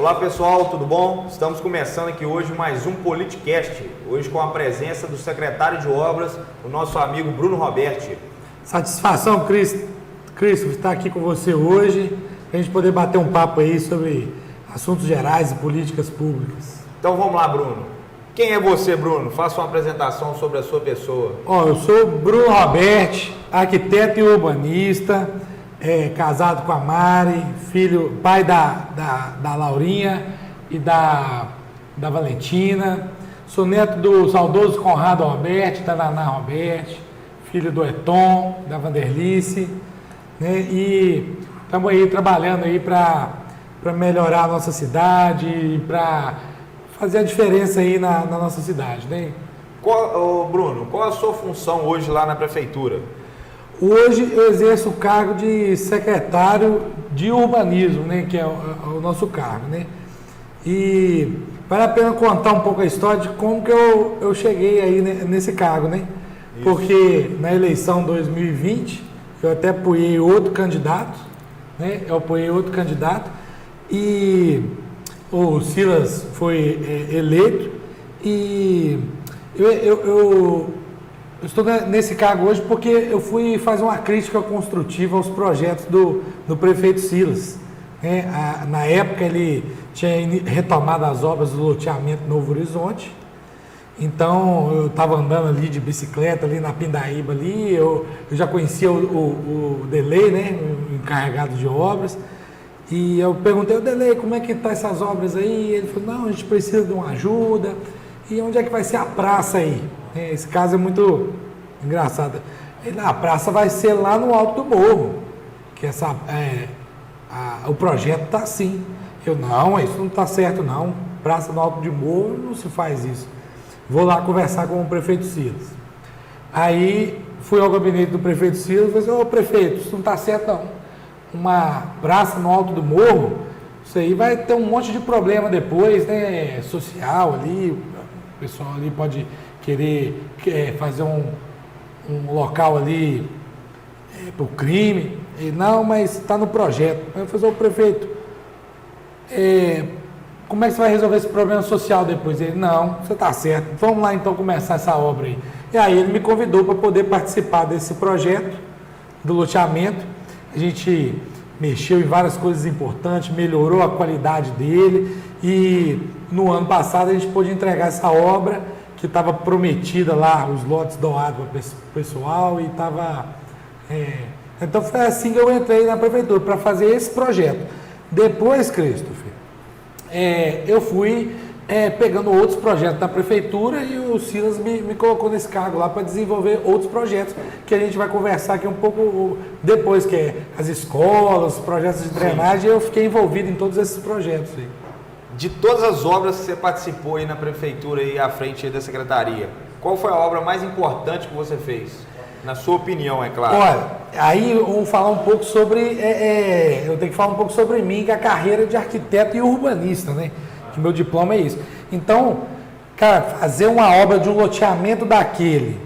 Olá pessoal, tudo bom? Estamos começando aqui hoje mais um Politicast, hoje com a presença do secretário de Obras, o nosso amigo Bruno Roberti. Satisfação, Cristo, estar aqui com você hoje, para a gente poder bater um papo aí sobre assuntos gerais e políticas públicas. Então vamos lá, Bruno. Quem é você, Bruno? Faça uma apresentação sobre a sua pessoa. Eu sou Bruno Roberti, arquiteto e urbanista, casado com a Mari, pai da Laurinha e da Valentina. Sou neto do saudoso Conrado Roberti, da Naná Roberti, filho do Eton, da Vanderlice, né? E estamos aí trabalhando aí para melhorar a nossa cidade e para fazer a diferença aí na nossa cidade, né? Bruno, qual a sua função hoje lá na prefeitura? Hoje eu exerço o cargo de secretário de urbanismo, né, que é o nosso cargo, né? E vale a pena contar um pouco a história de como que eu cheguei aí nesse cargo, né? Isso. Porque na eleição 2020 eu até apoiei outro candidato, né? E o Silas foi eleito e eu estou nesse cargo hoje porque eu fui fazer uma crítica construtiva aos projetos do prefeito Silas, né? Na época ele tinha retomado as obras do loteamento Novo Horizonte, então eu estava andando ali de bicicleta ali na Pindaíba ali, eu já conhecia o Delei, né? O encarregado de obras, e eu perguntei ao Delei como é que está essas obras aí, e ele falou, não, a gente precisa de uma ajuda, e onde é que vai ser a praça aí? Esse caso é muito engraçado. A praça vai ser lá no alto do morro, que o projeto está assim. Não, isso não está certo não. Praça no alto de morro não se faz isso. Vou lá conversar com o prefeito Silas. Aí fui ao gabinete do prefeito Silas e falei, ô prefeito, isso não está certo não. Uma praça no alto do morro, isso aí vai ter um monte de problema depois, né? Social ali, o pessoal ali pode querer fazer um local ali para o crime. E, não, mas está no projeto. Eu falei, ô prefeito, como é que você vai resolver esse problema social depois? Ele, não, você está certo, vamos lá então começar essa obra aí. E aí ele me convidou para poder participar desse projeto do loteamento. A gente mexeu em várias coisas importantes, melhorou a qualidade dele e no ano passado a gente pôde entregar essa obra que estava prometida lá, os lotes doados para o pessoal e estava... Então foi assim que eu entrei na prefeitura, para fazer esse projeto. Depois, Christopher, eu fui pegando outros projetos da prefeitura e o Silas me colocou nesse cargo lá para desenvolver outros projetos que a gente vai conversar aqui um pouco depois, que é as escolas, projetos de drenagem. Eu fiquei envolvido em todos esses projetos aí. De todas as obras que você participou aí na prefeitura e à frente aí da secretaria, qual foi a obra mais importante que você fez? Na sua opinião, é claro. Olha, aí eu vou falar um pouco sobre... eu tenho que falar um pouco sobre mim, que é a carreira de arquiteto e urbanista, né? Que meu diploma é isso. Então, cara, fazer uma obra de um loteamento daquele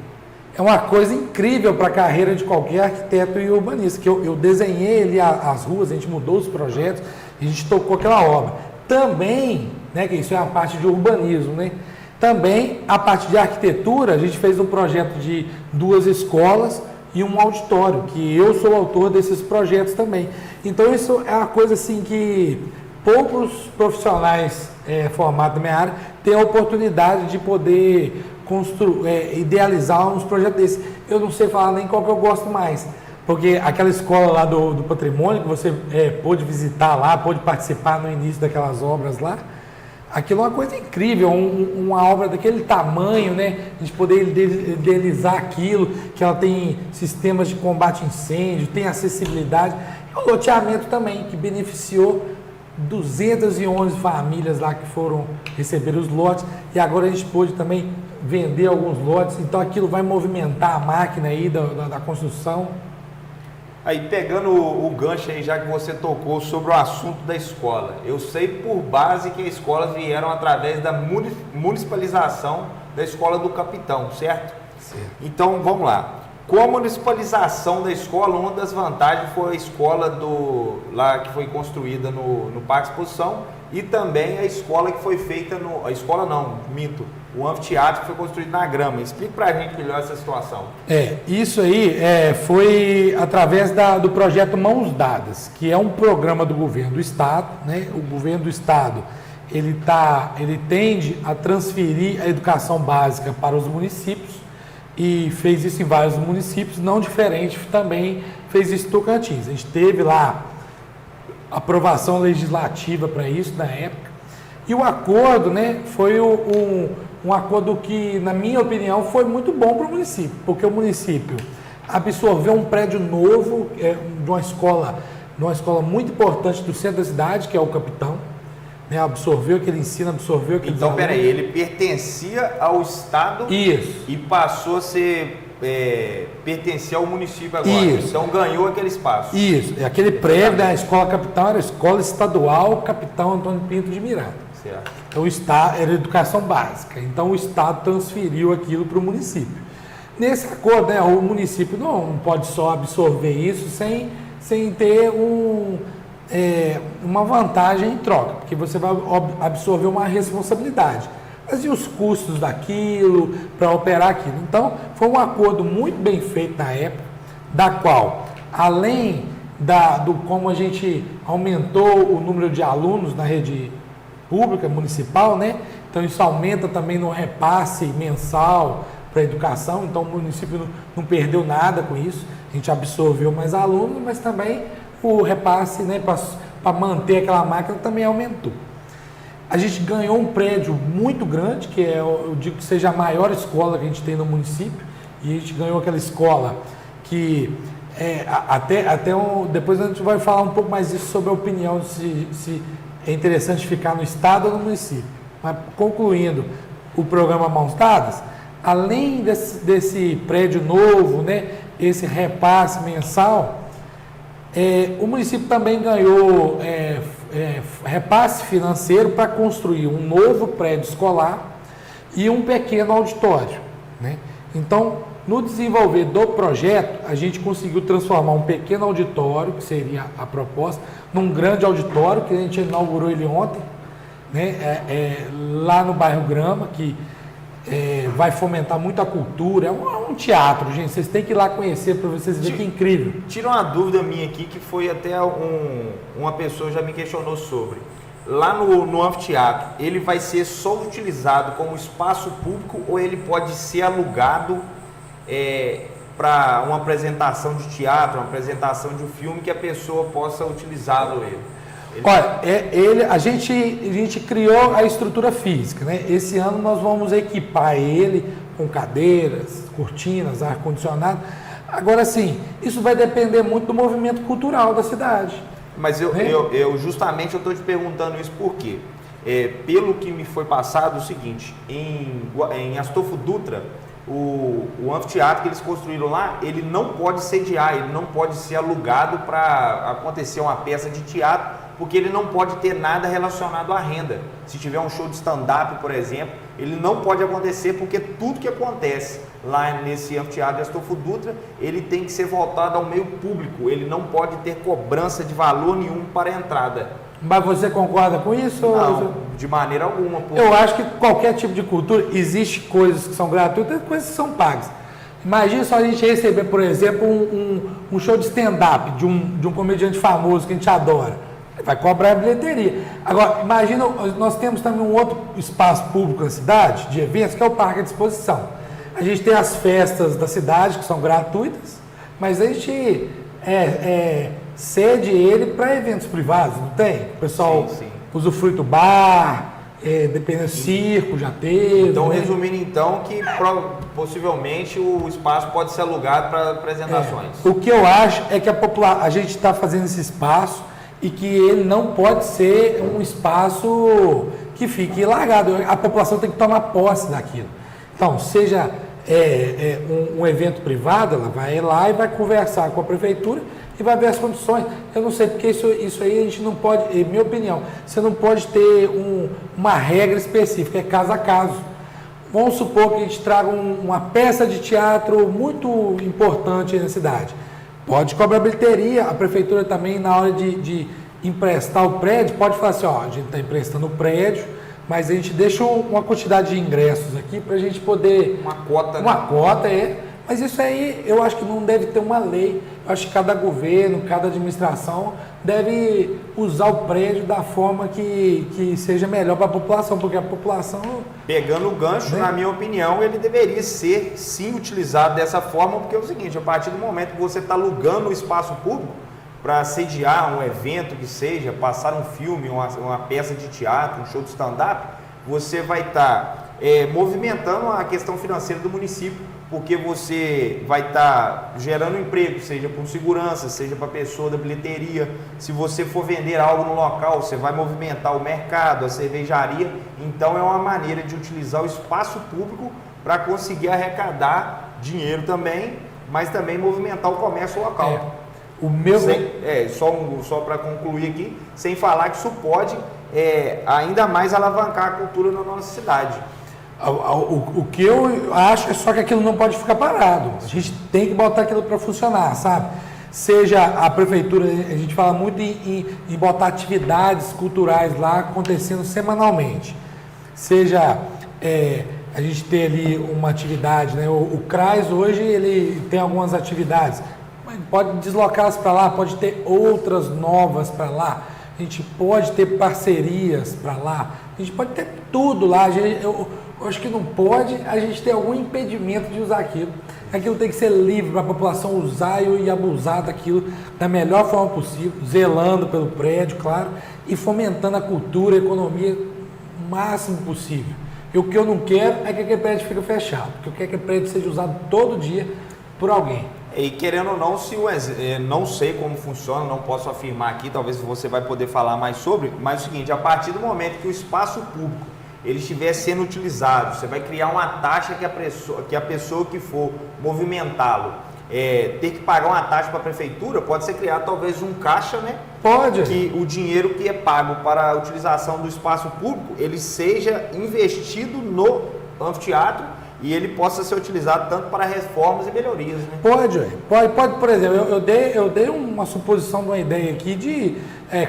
é uma coisa incrível para a carreira de qualquer arquiteto e urbanista, que eu desenhei ali as ruas, a gente mudou os projetos, a gente tocou aquela obra. Também, né, que isso é a parte de urbanismo, né? Também a parte de arquitetura, a gente fez um projeto de 2 escolas e um auditório, que eu sou autor desses projetos também. Então isso é uma coisa assim que poucos profissionais formados na minha área têm a oportunidade de poder idealizar uns projetos desses. Eu não sei falar nem qual que eu gosto mais. Porque aquela escola lá do patrimônio, que você pôde visitar lá, pôde participar no início daquelas obras lá, aquilo é uma coisa incrível, uma obra daquele tamanho, né? A gente poder idealizar aquilo, que ela tem sistemas de combate a incêndio, tem acessibilidade. E o loteamento também, que beneficiou 211 famílias lá que foram receber os lotes, e agora a gente pôde também vender alguns lotes, então aquilo vai movimentar a máquina aí da construção. Aí, pegando o gancho aí, já que você tocou sobre o assunto da escola, eu sei por base que as escolas vieram através da municipalização da escola do Capitão, certo? Certo. Então, vamos lá. Com a municipalização da escola, uma das vantagens foi a escola lá que foi construída no Parque Exposição e também a escola que foi feita a escola não, minto, o anfiteatro que foi construído na grama. Explique para a gente melhor essa situação. Isso aí foi através do projeto Mãos Dadas, que é um programa do governo do estado, né? O governo do estado ele tende a transferir a educação básica para os municípios e fez isso em vários municípios, não diferente também fez isso em Tocantins. A gente teve lá aprovação legislativa para isso na época e o acordo, né, foi um acordo que, na minha opinião, foi muito bom para o município, porque o município absorveu um prédio novo de uma escola muito importante do centro da cidade, que é o Capitão, né, absorveu aquele ensino, absorveu aquele... Então, peraí, ele pertencia ao Estado. Isso. E passou a ser... pertencia ao município agora. Isso. Então ganhou aquele espaço. Isso. Aquele prédio da Escola Capitão era a Escola Estadual Capitão Antônio Pinto de Miranda. Certo. Então o Estado era educação básica. Então o Estado transferiu aquilo para o município. Nesse acordo, né, o município não pode só absorver isso sem ter uma vantagem em troca, porque você vai absorver uma responsabilidade. Mas e os custos daquilo, para operar aquilo? Então, foi um acordo muito bem feito na época, da qual, além do como a gente aumentou o número de alunos na rede pública, municipal, né? Então, isso aumenta também no repasse mensal para a educação, então o município não perdeu nada com isso, a gente absorveu mais alunos, mas também o repasse, né, para manter aquela máquina também aumentou. A gente ganhou um prédio muito grande, que eu digo que seja a maior escola que a gente tem no município, e a gente ganhou aquela escola que depois a gente vai falar um pouco mais disso sobre a opinião se é interessante ficar no estado ou no município. Mas concluindo o programa Mãos Dadas, além desse prédio novo, né, esse repasse mensal, o município também ganhou repasse financeiro para construir um novo prédio escolar e um pequeno auditório, né? Então, no desenvolver do projeto, a gente conseguiu transformar um pequeno auditório, que seria a proposta, num grande auditório, que a gente inaugurou ele ontem, né? Lá no bairro Grama, que vai fomentar muito a cultura. É um teatro, gente. Vocês têm que ir lá conhecer para vocês verem que incrível. Tira uma dúvida minha aqui, que foi até uma pessoa já me questionou sobre. Lá no anfiteatro, ele vai ser só utilizado como espaço público ou ele pode ser alugado para uma apresentação de teatro, uma apresentação de um filme que a pessoa possa utilizá-lo? Olha, a gente criou a estrutura física, né? Esse ano nós vamos equipar ele com cadeiras, cortinas, ar-condicionado. Agora sim, isso vai depender muito do movimento cultural da cidade. Mas justamente eu estou te perguntando isso porque, pelo que me foi passado, o seguinte, em Astolfo Dutra, o anfiteatro que eles construíram lá, ele não pode sediar, ele não pode ser alugado para acontecer uma peça de teatro, porque ele não pode ter nada relacionado à renda. Se tiver um show de stand-up, por exemplo, ele não pode acontecer, porque tudo que acontece lá nesse anfiteatro de Astolfo Dutra, ele tem que ser voltado ao meio público, ele não pode ter cobrança de valor nenhum para a entrada. Mas você concorda com isso? Não, de maneira alguma. Eu acho que qualquer tipo de cultura, existe coisas que são gratuitas e coisas que são pagas. Imagina só a gente receber, por exemplo, um show de stand-up de um comediante famoso que a gente adora. Vai cobrar a bilheteria. Agora, imagina, nós temos também um outro espaço público na cidade, de eventos, que é o Parque de Exposição. A gente tem as festas da cidade, que são gratuitas, mas a gente cede ele para eventos privados, não tem? O pessoal usufrui do bar, dependendo do circo, já teve. Então, resumindo então, que possivelmente o espaço pode ser alugado para apresentações. O que eu acho é que a gente está fazendo esse espaço e que ele não pode ser um espaço que fique largado. A população tem que tomar posse daquilo. Então, seja um evento privado, ela vai lá e vai conversar com a prefeitura e vai ver as condições. Eu não sei, porque isso aí a gente não pode, minha opinião, você não pode ter uma regra específica, é caso a caso. vamos supor que a gente traga uma peça de teatro muito importante na cidade. Pode cobrar bilheteria, a prefeitura também, na hora de emprestar o prédio, pode falar assim, ó, a gente está emprestando o prédio, mas a gente deixa uma quantidade de ingressos aqui para a gente poder... Uma cota, Uma cota, Mas isso aí, eu acho que não deve ter uma lei. Eu acho que cada governo, cada administração deve usar o prédio da forma que seja melhor para a população, porque a população... Pegando o gancho, na minha opinião, ele deveria ser, sim, utilizado dessa forma, porque é o seguinte, a partir do momento que você está alugando o espaço público para sediar um evento que seja, passar um filme, uma peça de teatro, um show de stand-up, você vai estar movimentando a questão financeira do município, porque você vai estar gerando emprego, seja para um segurança, seja para a pessoa da bilheteria. Se você for vender algo no local, você vai movimentar o mercado, a cervejaria. Então é uma maneira de utilizar o espaço público para conseguir arrecadar dinheiro também, mas também movimentar o comércio local. O meu... Só para concluir aqui, sem falar que isso pode ainda mais alavancar a cultura na nossa cidade. O que eu acho é só que aquilo não pode ficar parado. A gente tem que botar aquilo para funcionar, sabe? Seja a prefeitura, a gente fala muito em botar atividades culturais lá acontecendo semanalmente. Seja a gente ter ali uma atividade, né? O CRAS hoje ele tem algumas atividades, pode deslocá-las para lá, pode ter outras novas para lá. A gente pode ter parcerias para lá, a gente pode ter tudo lá. Eu acho que não pode a gente ter algum impedimento de usar aquilo. Aquilo tem que ser livre para a população usar e abusar daquilo da melhor forma possível, zelando pelo prédio, claro, e fomentando a cultura, a economia o máximo possível. E o que eu não quero é que aquele prédio fique fechado, porque eu quero que aquele prédio seja usado todo dia por alguém. E querendo ou não, não sei como funciona, não posso afirmar aqui, talvez você vai poder falar mais sobre, mas é o seguinte, a partir do momento que o espaço público ele estiver sendo utilizado, você vai criar uma taxa que a pessoa que for movimentá-lo ter que pagar uma taxa para a prefeitura, pode ser criado talvez um caixa, né? Pode. Que o dinheiro que é pago para a utilização do espaço público, ele seja investido no anfiteatro e ele possa ser utilizado tanto para reformas e melhorias, né? Pode, por exemplo, eu dei uma suposição de uma ideia aqui de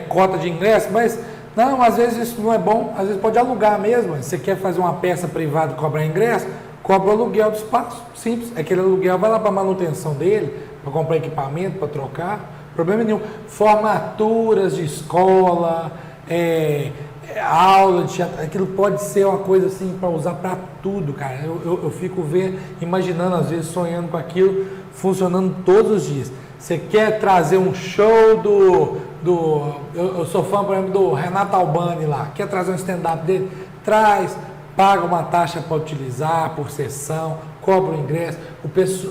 cota de ingresso, mas não, às vezes isso não é bom, às vezes pode alugar mesmo. Você quer fazer uma peça privada e cobrar ingresso, cobra o aluguel do espaço, simples. Aquele aluguel vai lá para a manutenção dele, para comprar equipamento, para trocar, problema nenhum. Formaturas de escola, aula de teatro, aquilo pode ser uma coisa assim para usar para tudo, cara. Eu fico imaginando, às vezes, sonhando com aquilo, funcionando todos os dias. Você quer trazer um show eu sou fã, por exemplo, do Renato Albani lá, quer trazer um stand-up dele? Traz, paga uma taxa para utilizar por sessão, cobra o ingresso,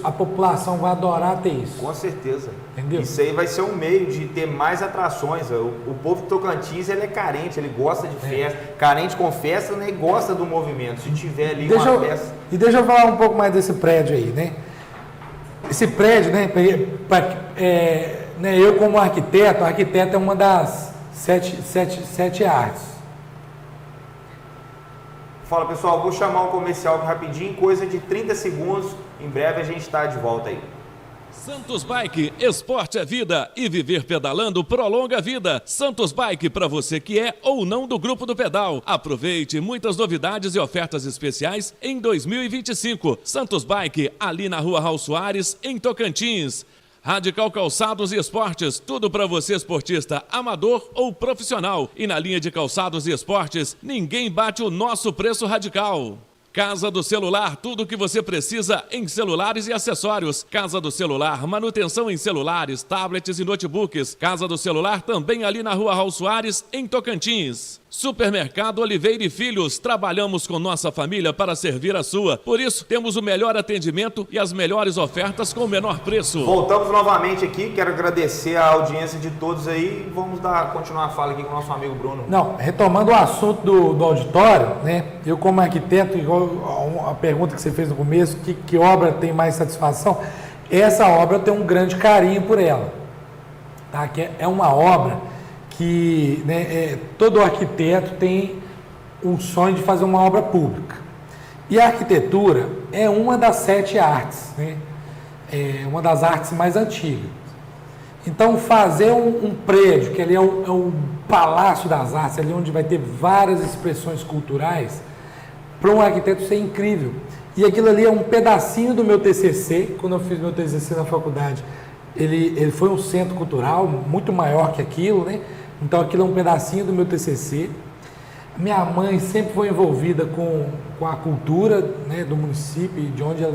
a população vai adorar ter isso. Com certeza. Entendeu? Isso aí vai ser um meio de ter mais atrações. O povo de Tocantins, ele é carente, ele gosta de festa. Carente com festa, né? E gosta do movimento. Se tiver ali uma festa... E deixa eu falar um pouco mais desse prédio aí, né? Esse prédio, né? Eu como arquiteto é uma das sete artes. Fala pessoal, vou chamar um comercial aqui rapidinho, coisa de 30 segundos, em breve a gente está de volta aí. Santos Bike, esporte é vida e viver pedalando prolonga a vida. Santos Bike, para você que é ou não do Grupo do Pedal. Aproveite muitas novidades e ofertas especiais em 2025. Santos Bike, ali na Rua Raul Soares, em Tocantins. Radical Calçados e Esportes, tudo para você esportista, amador ou profissional. E na linha de calçados e esportes, ninguém bate o nosso preço Radical. Casa do Celular, tudo o que você precisa em celulares e acessórios. Casa do Celular, manutenção em celulares, tablets e notebooks. Casa do Celular também ali na Rua Raul Soares, em Tocantins. Supermercado Oliveira e Filhos, trabalhamos com nossa família para servir a sua. Por isso, temos o melhor atendimento e as melhores ofertas com o menor preço. Voltamos novamente aqui, quero agradecer a audiência de todos aí. Vamos continuar a fala aqui com o nosso amigo Bruno. Não, retomando o assunto do auditório, né? Eu como arquiteto, igual a pergunta que você fez no começo, que obra tem mais satisfação? Essa obra eu tenho um grande carinho por ela, tá? Que é uma obra que, né, todo arquiteto tem um sonho de fazer uma obra pública. E a arquitetura é uma das 7 artes, né? É uma das artes mais antigas. Então, fazer um prédio, que ali é o Palácio das Artes, ali onde vai ter várias expressões culturais, para um arquiteto isso é incrível. E aquilo ali é um pedacinho do meu TCC. Quando eu fiz meu TCC na faculdade, ele foi um centro cultural muito maior que aquilo, né? Então, aquilo é um pedacinho do meu TCC. Minha mãe sempre foi envolvida com a cultura, né, do município, de onde ela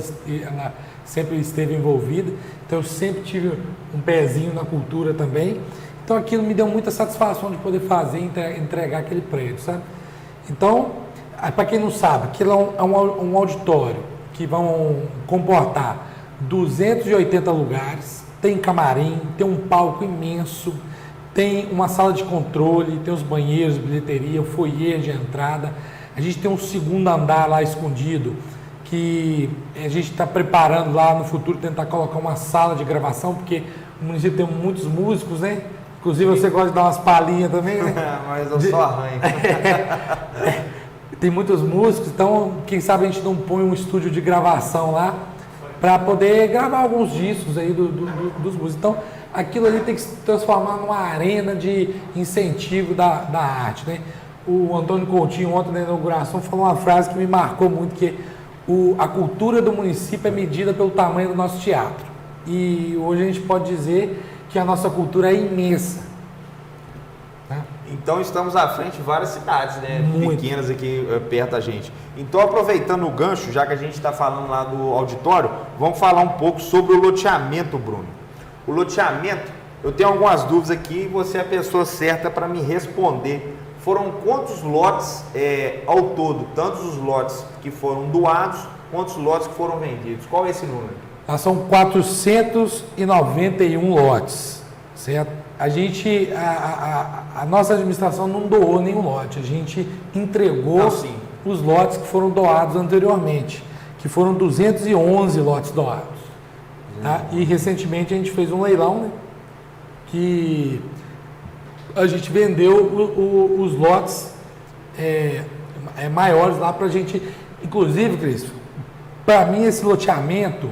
sempre esteve envolvida. Então, eu sempre tive um pezinho na cultura também. Então, aquilo me deu muita satisfação de poder fazer e entregar aquele prédio, sabe? Então, para quem não sabe, aquilo é um auditório que vão comportar 280 lugares, tem camarim, tem um palco imenso, tem uma sala de controle, tem os banheiros, bilheteria, o foyer de entrada. A gente tem um segundo andar lá escondido, que a gente está preparando lá no futuro, tentar colocar uma sala de gravação, porque o município tem muitos músicos, né? Inclusive você gosta de dar umas palhinhas também, né? Mas eu só arranho. Tem muitos músicos, então quem sabe a gente não põe um estúdio de gravação lá, para poder gravar alguns discos aí dos músicos. Então, aquilo ali tem que se transformar numa arena de incentivo da arte, né? O Antônio Coutinho, ontem na inauguração, falou uma frase que me marcou muito, que a cultura do município é medida pelo tamanho do nosso teatro. E hoje a gente pode dizer que a nossa cultura é imensa. Tá? Então estamos à frente de várias cidades, né? Muito. Pequenas aqui perto da gente. Então, aproveitando o gancho, já que a gente está falando lá do auditório, vamos falar um pouco sobre o loteamento, Bruno. O loteamento, eu tenho algumas dúvidas aqui e você é a pessoa certa para me responder. Foram quantos lotes ao todo, tantos os lotes que foram doados, quantos lotes que foram vendidos? Qual é esse número? São 491 lotes, certo? A nossa administração não doou nenhum lote, a gente entregou os lotes que foram doados anteriormente, que foram 211 lotes doados. Tá? E recentemente a gente fez um leilão, né, que a gente vendeu os lotes maiores lá para a gente. Inclusive, Cris, para mim esse loteamento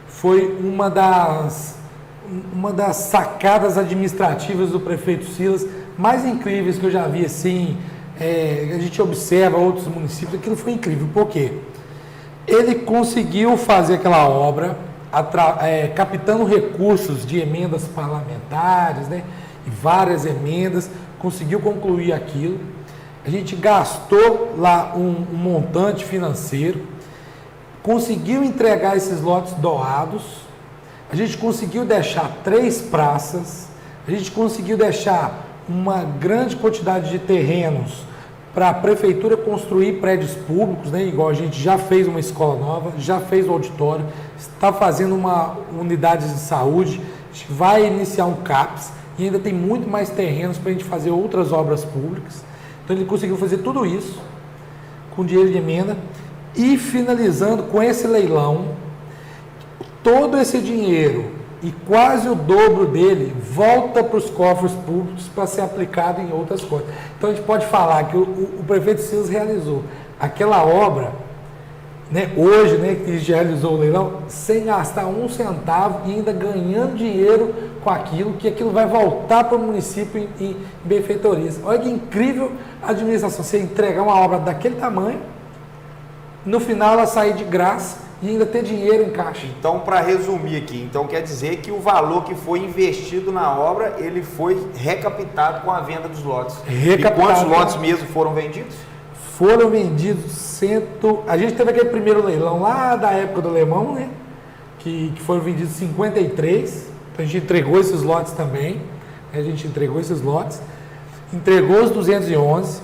foi uma das sacadas administrativas do prefeito Silas mais incríveis que eu já vi, assim. A gente observa outros municípios, aquilo foi incrível. Por quê? Ele conseguiu fazer aquela obra captando recursos de emendas parlamentares, né, e várias emendas, conseguiu concluir aquilo. A gente gastou lá um montante financeiro, conseguiu entregar esses lotes doados, a gente conseguiu deixar 3 praças, a gente conseguiu deixar uma grande quantidade de terrenos para a prefeitura construir prédios públicos, né? Igual a gente já fez uma escola nova, já fez o auditório, está fazendo uma unidade de saúde, a gente vai iniciar um CAPS e ainda tem muito mais terrenos para a gente fazer outras obras públicas. Então ele conseguiu fazer tudo isso com dinheiro de emenda e finalizando com esse leilão, todo esse dinheiro e quase o dobro dele volta para os cofres públicos para ser aplicado em outras coisas. Então a gente pode falar que o prefeito Silas realizou aquela obra, né, hoje, né, que já realizou o leilão, sem gastar um centavo e ainda ganhando dinheiro com aquilo, que aquilo vai voltar para o município em benfeitorias. Olha que incrível a administração, você entregar uma obra daquele tamanho, no final ela sair de graça e ainda ter dinheiro em caixa. Então, para resumir aqui, então quer dizer que o valor que foi investido na obra, ele foi recapitado com a venda dos lotes. E quantos lotes mesmo foram vendidos? Foram vendidos A gente teve aquele primeiro leilão lá da época do Lemão, né? Que foram vendidos 53. Então a gente entregou esses lotes também. Entregou os 211.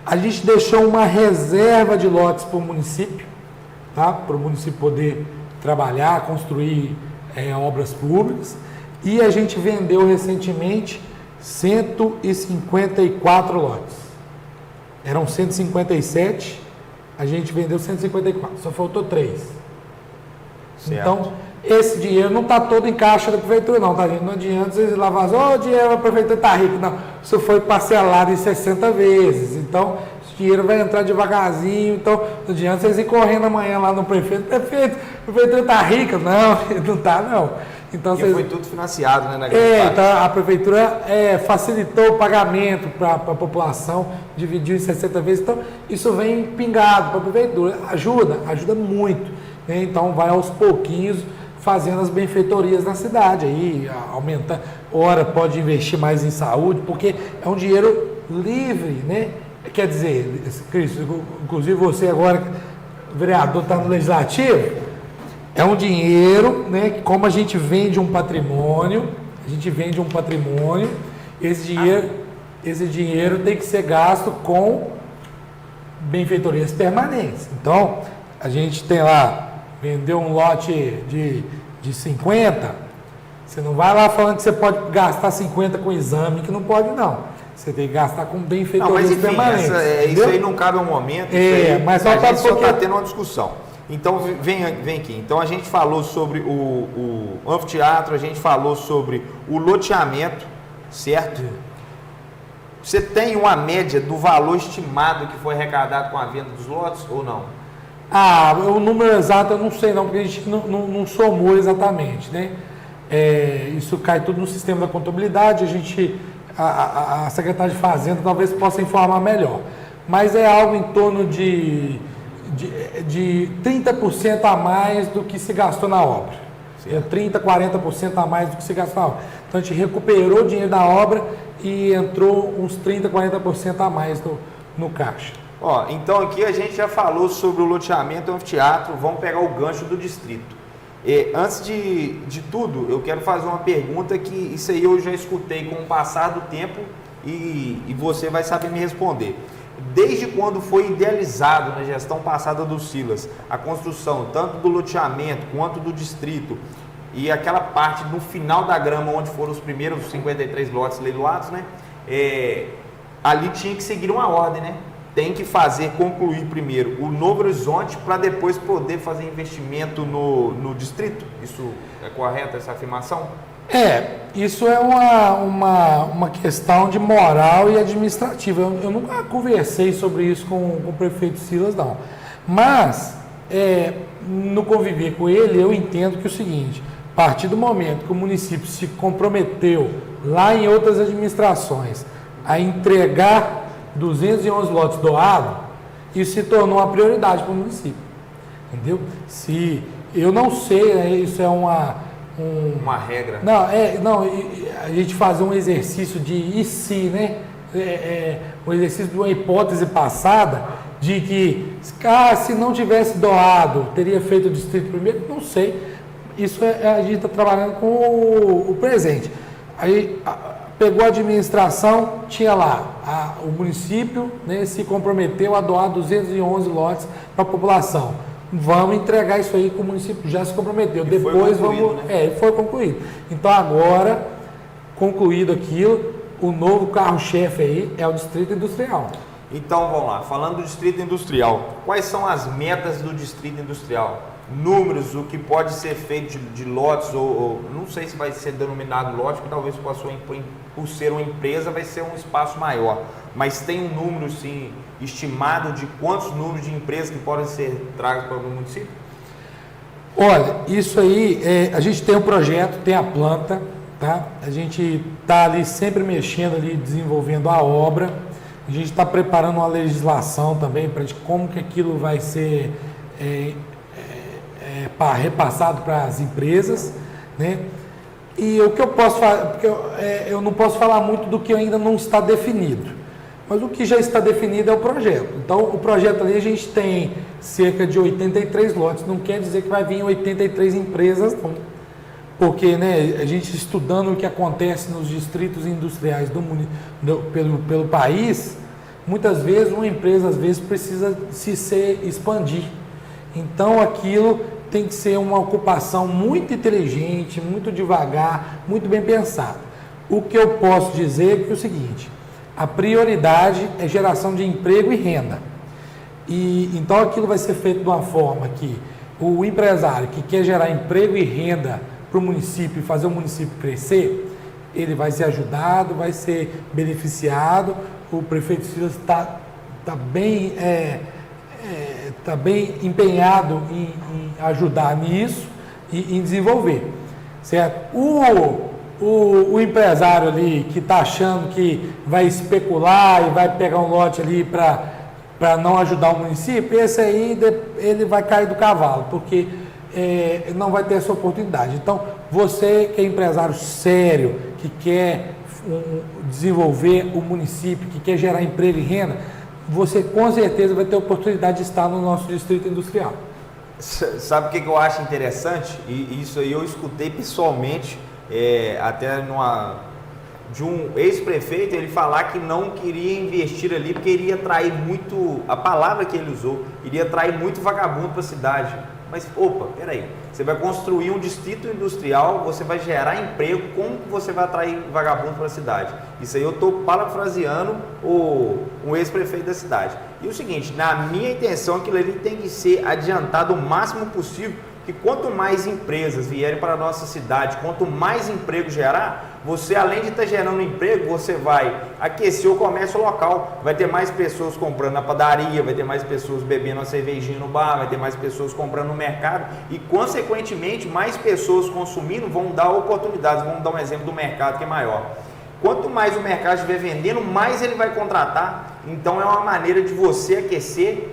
A gente deixou uma reserva de lotes para o município, tá? Para o município poder trabalhar, construir obras públicas. E a gente vendeu recentemente 154 lotes. Eram 157, a gente vendeu 154, só faltou 3. Certo. Então, esse dinheiro não está todo em caixa da prefeitura, não, tá, gente? Não adianta vocês lavar, o dinheiro da prefeitura está rico. Não, isso foi parcelado em 60 vezes. Então, dinheiro vai entrar devagarzinho, então não adianta vocês ir correndo amanhã lá no prefeito, a prefeitura está rica, não, não está não. Então, porque foi tudo financiado, né? Então a prefeitura facilitou o pagamento para a população, dividiu em 60 vezes, então isso vem pingado para a prefeitura, ajuda muito, né? Então vai aos pouquinhos fazendo as benfeitorias na cidade, aí aumenta, ora pode investir mais em saúde, porque é um dinheiro livre, né? Quer dizer, Cristo, inclusive você agora, vereador, está no Legislativo, é um dinheiro, né? Que como a gente vende um patrimônio, esse dinheiro tem que ser gasto com benfeitorias permanentes. Então, a gente tem lá, vendeu um lote de 50, você não vai lá falando que você pode gastar 50 com exame, que não pode não. Você tem que gastar com benfeitorias permanentes. Isso aí não cabe ao momento. Mas a gente só está tendo uma discussão. Então, vem aqui. Então, a gente falou sobre o anfiteatro, a gente falou sobre o loteamento, certo? Você tem uma média do valor estimado que foi arrecadado com a venda dos lotes ou não? O número exato eu não sei não, porque a gente não somou exatamente, né? Isso cai tudo no sistema da contabilidade, a secretária de Fazenda talvez possa informar melhor. Mas é algo em torno de 30% a mais do que se gastou na obra. 30%, 40% a mais do que se gastou na obra. Então a gente recuperou o dinheiro da obra e entrou uns 30%, 40% a mais no caixa. Então aqui a gente já falou sobre o loteamento e o anfiteatro, vamos pegar o gancho do distrito. Antes de tudo, eu quero fazer uma pergunta que isso aí eu já escutei com o passar do tempo e você vai saber me responder. Desde quando foi idealizado na gestão passada do Silas a construção tanto do loteamento quanto do distrito e aquela parte no final da grama onde foram os primeiros 53 lotes leiloados, né? Ali tinha que seguir uma ordem, né? Tem que concluir primeiro o Novo Horizonte para depois poder fazer investimento no distrito. Isso é correto, essa afirmação? Isso é uma questão de moral e administrativa. Eu nunca conversei sobre isso com o prefeito Silas, não. Mas, no conviver com ele, eu entendo que é o seguinte: a partir do momento que o município se comprometeu, lá em outras administrações, a entregar 211 lotes doados, isso se tornou uma prioridade para o município. Entendeu? Eu não sei, né, isso é uma regra. Não, a gente fazer um exercício de e se, né? Um exercício de uma hipótese passada de que se não tivesse doado, teria feito o distrito primeiro, não sei. Isso a gente está trabalhando com o presente. Aí pegou a administração, tinha lá, o município, né, se comprometeu a doar 211 lotes para a população. Vamos entregar isso aí que o município já se comprometeu. Depois foi concluído. Então agora, concluído aquilo, o novo carro-chefe aí é o Distrito Industrial. Então vamos lá, falando do Distrito Industrial, quais são as metas do Distrito Industrial? Números, o que pode ser feito de lotes, ou não sei se vai ser denominado lote, que talvez por ser uma empresa vai ser um espaço maior, mas tem um número sim estimado de quantos números de empresas que podem ser tragas para o município? Olha, isso aí, a gente tem um projeto, tem a planta, tá? A gente está ali sempre mexendo ali, desenvolvendo a obra, a gente está preparando uma legislação também para como que aquilo vai ser repassado para as empresas, né? E o que eu posso falar, porque eu não posso falar muito do que ainda não está definido, mas o que já está definido é o projeto. Então, o projeto ali a gente tem cerca de 83 lotes, não quer dizer que vai vir 83 empresas, não. Porque, né, a gente estudando o que acontece nos distritos industriais pelo país, muitas vezes uma empresa precisa se expandir. Então, aquilo tem que ser uma ocupação muito inteligente, muito devagar, muito bem pensada. O que eu posso dizer é que é o seguinte: a prioridade é geração de emprego e renda. Então aquilo vai ser feito de uma forma que o empresário que quer gerar emprego e renda para o município e fazer o município crescer, ele vai ser ajudado, vai ser beneficiado. O prefeito Silas está tá bem empenhado em ajudar nisso e em desenvolver, certo? O empresário ali que está achando que vai especular e vai pegar um lote ali para não ajudar o município, esse aí ele vai cair do cavalo, porque não vai ter essa oportunidade. Então, você que é empresário sério, que quer desenvolver o município, que quer gerar emprego e renda, você com certeza vai ter oportunidade de estar no nosso distrito industrial. Sabe o que eu acho interessante? E isso aí eu escutei pessoalmente, até de um ex-prefeito, ele falar que não queria investir ali porque iria atrair muito, a palavra que ele usou, iria atrair muito vagabundo para a cidade. Mas, opa, peraí, você vai construir um distrito industrial, você vai gerar emprego, como que você vai atrair vagabundo para a cidade? Isso aí eu estou parafraseando o ex-prefeito da cidade. E o seguinte, na minha intenção, aquilo ali tem que ser adiantado o máximo possível, que quanto mais empresas vierem para a nossa cidade, quanto mais emprego gerar, você além de estar gerando emprego, você vai aquecer o comércio local, vai ter mais pessoas comprando na padaria, vai ter mais pessoas bebendo uma cervejinha no bar, vai ter mais pessoas comprando no mercado e consequentemente mais pessoas consumindo vão dar oportunidades. Vamos dar um exemplo do mercado que é maior. Quanto mais o mercado estiver vendendo, mais ele vai contratar, então é uma maneira de você aquecer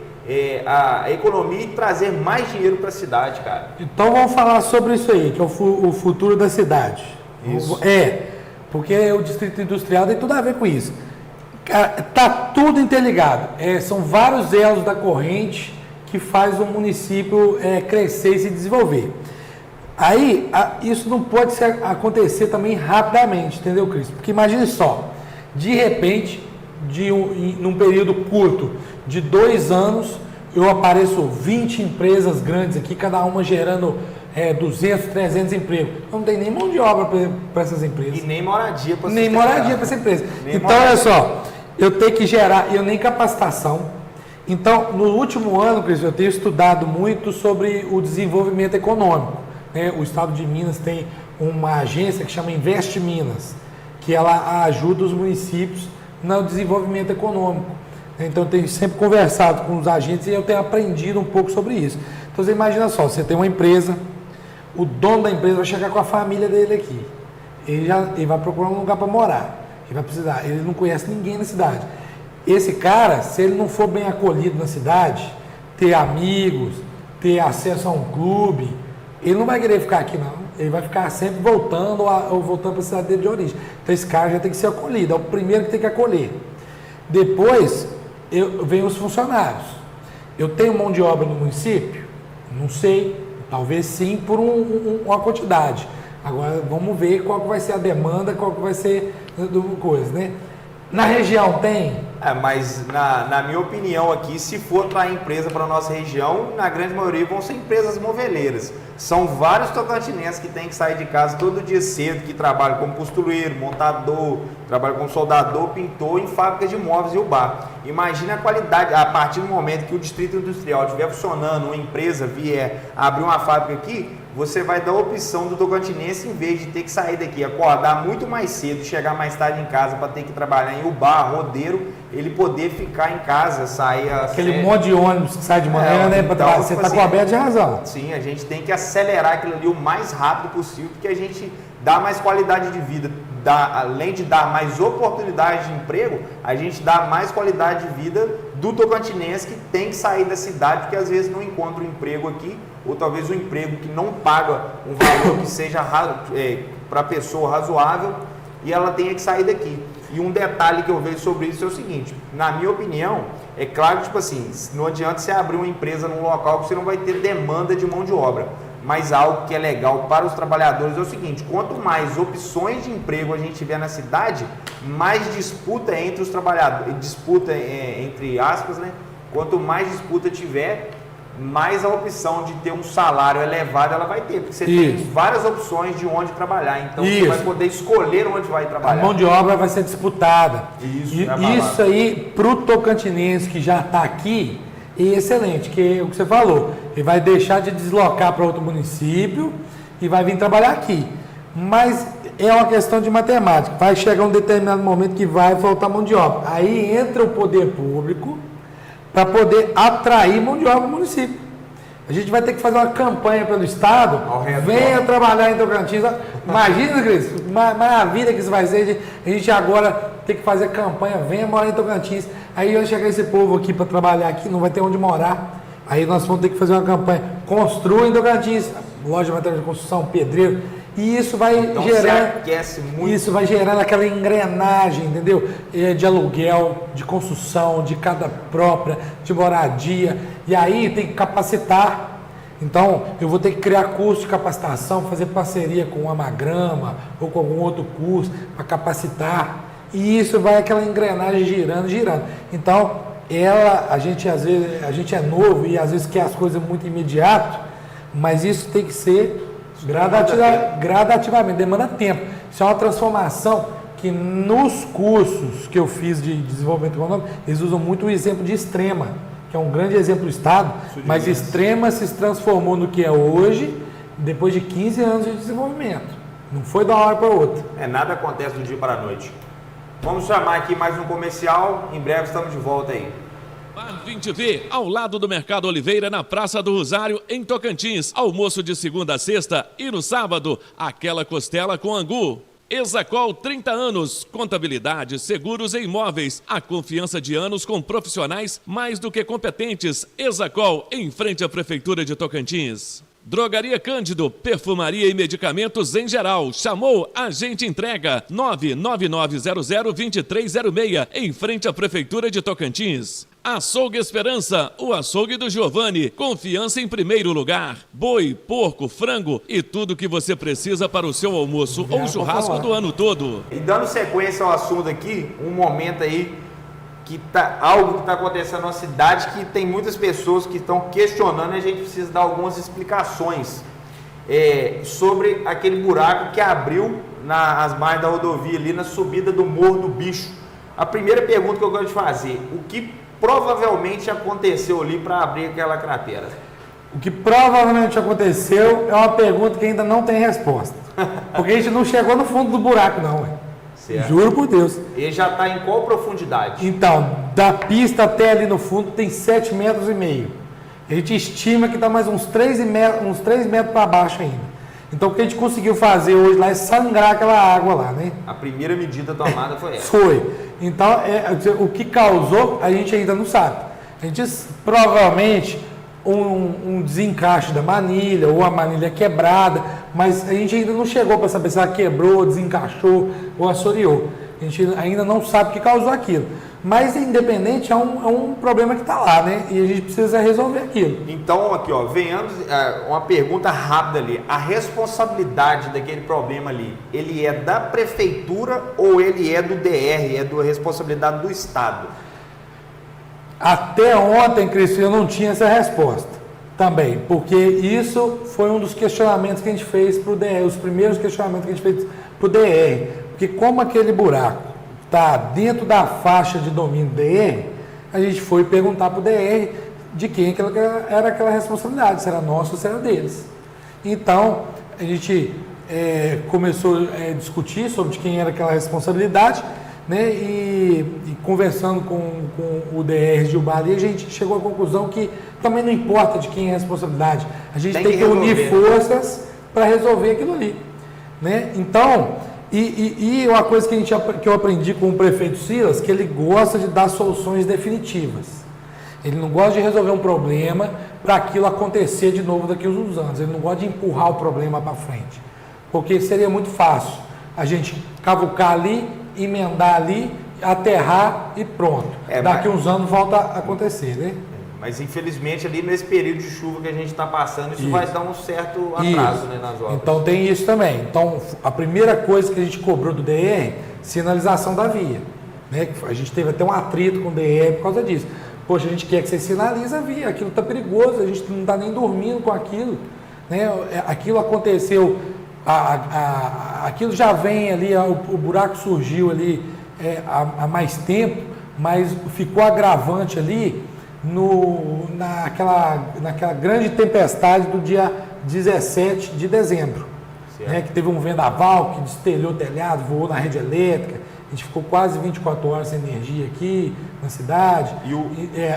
a economia e trazer mais dinheiro para a cidade, cara. Então vamos falar sobre isso aí, que é o futuro da cidade. Isso. Porque o distrito industrial tem tudo a ver com isso. Tá tudo interligado. São vários elos da corrente que faz o município crescer e se desenvolver. Aí, isso não pode acontecer também rapidamente, entendeu, Cris? Porque imagine só, de repente, num período curto de 2 anos, eu apareço 20 empresas grandes aqui, cada uma gerando 200, 300 empregos. Não tem nem mão de obra para essas empresas. E nem moradia para nem moradia para essa empresa. Então, olha só, eu tenho que gerar, eu nem capacitação. Então, no último ano, Cris, eu tenho estudado muito sobre o desenvolvimento econômico. Né? O Estado de Minas tem uma agência que chama Investe Minas, que ela ajuda os municípios no desenvolvimento econômico. Então, eu tenho sempre conversado com os agentes e eu tenho aprendido um pouco sobre isso. Então, você imagina só, você tem uma empresa, o dono da empresa vai chegar com a família dele aqui. Ele vai procurar um lugar para morar. Ele não conhece ninguém na cidade. Esse cara, se ele não for bem acolhido na cidade, ter amigos, ter acesso a um clube, ele não vai querer ficar aqui, não. Ele vai ficar sempre voltando para a cidade dele de origem. Então, esse cara já tem que ser acolhido. É o primeiro que tem que acolher. Depois, vem os funcionários. Eu tenho mão de obra no município? Não sei. Talvez sim, por uma quantidade. Agora, vamos ver qual que vai ser a demanda, qual que vai ser a coisa, né? Na região tem? Mas na minha opinião aqui, se for atrair empresa para a nossa região, na grande maioria vão ser empresas moveleiras. São vários tocantinenses que têm que sair de casa todo dia cedo, que trabalham como costureiro, montador, trabalham como soldador, pintor em fábricas de móveis e bar. Imagina a qualidade, a partir do momento que o distrito industrial estiver funcionando, uma empresa vier abrir uma fábrica aqui, você vai dar a opção do tocantinense, em vez de ter que sair daqui, acordar muito mais cedo, chegar mais tarde em casa para ter que trabalhar em bar, rodeiro, ele poder ficar em casa, sair... Aquele monte de ônibus que sai de manhã, né? Então, você está coberto de razão. Sim, a gente tem que acelerar aquilo ali o mais rápido possível, porque a gente dá mais qualidade de vida. Além de dar mais oportunidade de emprego, a gente dá mais qualidade de vida do tocantinense que tem que sair da cidade, porque às vezes não encontra um emprego aqui, ou talvez um emprego que não paga um valor que seja para a pessoa razoável, e ela tenha que sair daqui. E um detalhe que eu vejo sobre isso é o seguinte, na minha opinião, é claro que tipo assim, não adianta você abrir uma empresa num local que você não vai ter demanda de mão de obra. Mas algo que é legal para os trabalhadores é o seguinte, quanto mais opções de emprego a gente tiver na cidade, mais disputa entre os trabalhadores, disputa entre aspas, né? Quanto mais disputa tiver, mais a opção de ter um salário elevado ela vai ter, porque você tem várias opções de onde trabalhar, então você vai poder escolher onde vai trabalhar. A mão de obra vai ser disputada. Isso aí, para o tocantinense que já está aqui, é excelente, que é o que você falou, ele vai deixar de deslocar para outro município e vai vir trabalhar aqui. Mas é uma questão de matemática, vai chegar um determinado momento que vai faltar mão de obra. Aí entra o poder público para poder atrair mão de obra no município. A gente vai ter que fazer uma campanha pelo Estado, venha trabalhar em Tocantins. Imagina, Cris, maravilha que isso vai ser, a gente agora tem que fazer campanha, venha morar em Tocantins. Aí vai chegar esse povo aqui para trabalhar aqui, não vai ter onde morar. Aí nós vamos ter que fazer uma campanha, construa em Tocantins, loja de material de construção, pedreiro, e isso vai então, isso vai gerando aquela engrenagem, entendeu? De aluguel, de construção, de casa própria, de moradia, e aí tem que capacitar. Então, eu vou ter que criar curso de capacitação, fazer parceria com o Amagrama ou com algum outro curso para capacitar, e isso vai aquela engrenagem girando. Então, a gente às vezes, a gente é novo e às vezes quer as coisas muito imediato, mas isso tem que ser gradativamente, demanda tempo. Isso é uma transformação que nos cursos que eu fiz de desenvolvimento econômico, eles usam muito o exemplo de Extrema, que é um grande exemplo do Estado, mas Extrema se transformou no que é hoje, depois de 15 anos de desenvolvimento. Não foi de uma hora para outra. Nada acontece do dia para a noite. Vamos chamar aqui mais um comercial, em breve estamos de volta aí. Bar 20V, ao lado do Mercado Oliveira, na Praça do Rosário, em Tocantins. Almoço de segunda a sexta e no sábado, aquela costela com angu. Exacol, 30 anos, contabilidade, seguros e imóveis. A confiança de anos com profissionais mais do que competentes. Exacol, em frente à Prefeitura de Tocantins. Drogaria Cândido, perfumaria e medicamentos em geral. Chamou, a gente entrega. 99900-2306, em frente à Prefeitura de Tocantins. Açougue Esperança, o açougue do Giovanni. Confiança em primeiro lugar. Boi, porco, frango e tudo que você precisa para o seu almoço ou churrasco do ano todo. E dando sequência ao assunto aqui, um momento aí que algo que está acontecendo na cidade que tem muitas pessoas que estão questionando e a gente precisa dar algumas explicações sobre aquele buraco que abriu nas margens da rodovia ali na subida do Morro do Bicho. A primeira pergunta que eu gosto de fazer, o que provavelmente aconteceu ali para abrir aquela cratera? O que provavelmente aconteceu é uma pergunta que ainda não tem resposta. Porque a gente não chegou no fundo do buraco, não. Certo. Juro por Deus. Ele já está em qual profundidade? Então, da pista até ali no fundo tem 7,5 metros. A gente estima que está mais uns 3 metros para baixo ainda. Então, o que a gente conseguiu fazer hoje lá é sangrar aquela água lá, né? A primeira medida tomada foi essa. Foi. Então, o que causou, a gente ainda não sabe. A gente provavelmente um desencaixe da manilha ou a manilha quebrada, mas a gente ainda não chegou para saber se ela quebrou, desencaixou ou assoreou. A gente ainda não sabe o que causou aquilo. Mas, independente, é um problema que está lá, né? E a gente precisa resolver aquilo. Então, aqui, ó, venhamos uma pergunta rápida ali. A responsabilidade daquele problema ali, ele é da prefeitura ou ele é do DR, é da responsabilidade do Estado? Até ontem, Cristian, eu não tinha essa resposta também, porque isso foi um dos questionamentos que a gente fez para o DR, os primeiros questionamentos que a gente fez para o DR, porque como aquele buraco está dentro da faixa de domínio do DR, a gente foi perguntar para o DR de quem era aquela responsabilidade, se era nossa ou se era deles. Então, a gente começou a discutir sobre de quem era aquela responsabilidade, né? E conversando com o DR Gilbar ali, a gente chegou à conclusão que também não importa de quem é a responsabilidade, a gente tem que unir forças para resolver aquilo ali, né? Então, e uma coisa que eu aprendi com o prefeito Silas, que ele gosta de dar soluções definitivas. Ele não gosta de resolver um problema para aquilo acontecer de novo daqui a uns anos. Ele não gosta de empurrar o problema para frente, porque seria muito fácil a gente cavucar ali, emendar ali, aterrar e pronto. Daqui a uns anos volta a acontecer, né? Mas infelizmente ali nesse período de chuva que a gente está passando, isso vai dar um certo atraso, né, nas obras. Então tem isso também. Então a primeira coisa que a gente cobrou do DR, sinalização da via, né? A gente teve até um atrito com o DR por causa disso. Poxa, a gente quer que você sinalize a via, aquilo está perigoso, a gente não está nem dormindo com aquilo, né? Aquilo aconteceu, aquilo já vem ali, o buraco surgiu ali há mais tempo, mas ficou agravante ali naquela grande tempestade do dia 17 de dezembro, né, que teve um vendaval que destelhou o telhado, voou na rede elétrica gente ficou quase 24 horas sem energia aqui na cidade.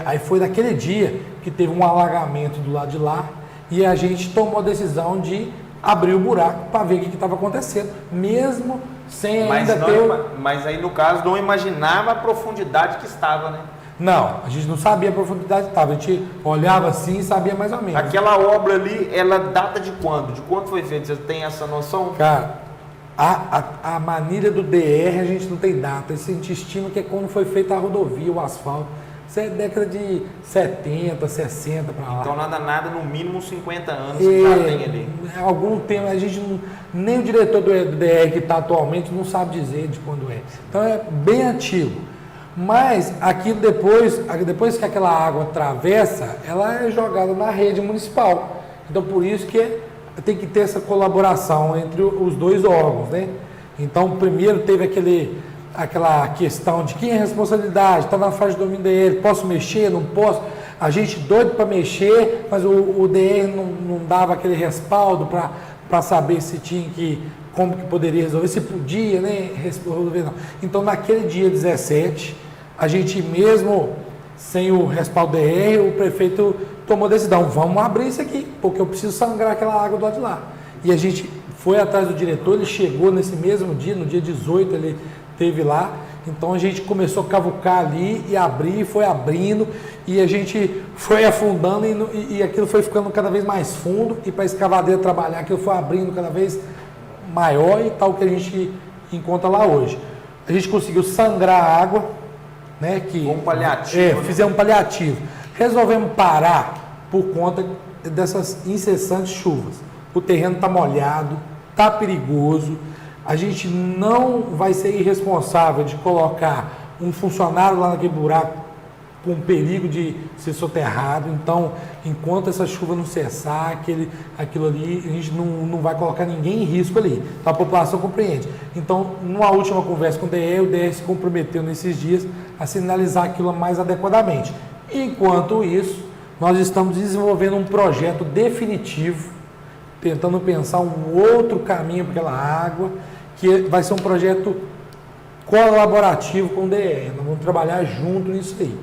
Aí foi naquele dia que teve um alagamento do lado de lá e a gente tomou a decisão de abrir o buraco para ver o que estava acontecendo, mesmo sem ainda ter... Mas aí, no caso, não imaginava a profundidade que estava, né? Não, a gente não sabia a profundidade que estava, a gente olhava assim e sabia mais ou menos. Aquela obra ali, ela data de quando? De quando foi feita? Você tem essa noção? Cara, a manilha do DR a gente não tem data, a gente estima que é quando foi feita a rodovia, o asfalto. Isso é década de 70, 60 para lá. Então nada, no mínimo 50 anos que já tem ali. Algum tempo, a gente nem o diretor do DR que está atualmente não sabe dizer de quando é. Então é bem antigo. Mas aquilo depois que aquela água atravessa, ela é jogada na rede municipal. Então por isso que tem que ter essa colaboração entre os dois órgãos, né? Então primeiro teve aquela questão de quem é a responsabilidade, está na faixa de domínio dele, posso mexer, não posso? A gente doido para mexer, mas o DR não dava aquele respaldo para saber se tinha como que poderia resolver, se podia, né? Resolver não. Então naquele dia 17, a gente mesmo, sem o respaldo DR, o prefeito tomou decisão, vamos abrir isso aqui, porque eu preciso sangrar aquela água do lado de lá. E a gente foi atrás do diretor, ele chegou nesse mesmo dia, no dia 18 ele esteve lá, então a gente começou a cavucar ali e abrir, foi abrindo, e a gente foi afundando e aquilo foi ficando cada vez mais fundo, e para a escavadeira trabalhar, aquilo foi abrindo cada vez maior e tal que a gente encontra lá hoje. A gente conseguiu sangrar a água, né? Um paliativo. Fizemos um paliativo. Resolvemos parar por conta dessas incessantes chuvas. O terreno está molhado, está perigoso. A gente não vai ser irresponsável de colocar um funcionário lá naquele buraco com perigo de ser soterrado. Então, enquanto essa chuva não cessar, aquilo ali, a gente não vai colocar ninguém em risco ali. Então, a população compreende. Então, numa última conversa com o DR se comprometeu nesses dias a sinalizar aquilo mais adequadamente. Enquanto isso, nós estamos desenvolvendo um projeto definitivo, tentando pensar um outro caminho para aquela água, que vai ser um projeto colaborativo com o DR. Nós vamos trabalhar junto nisso aí.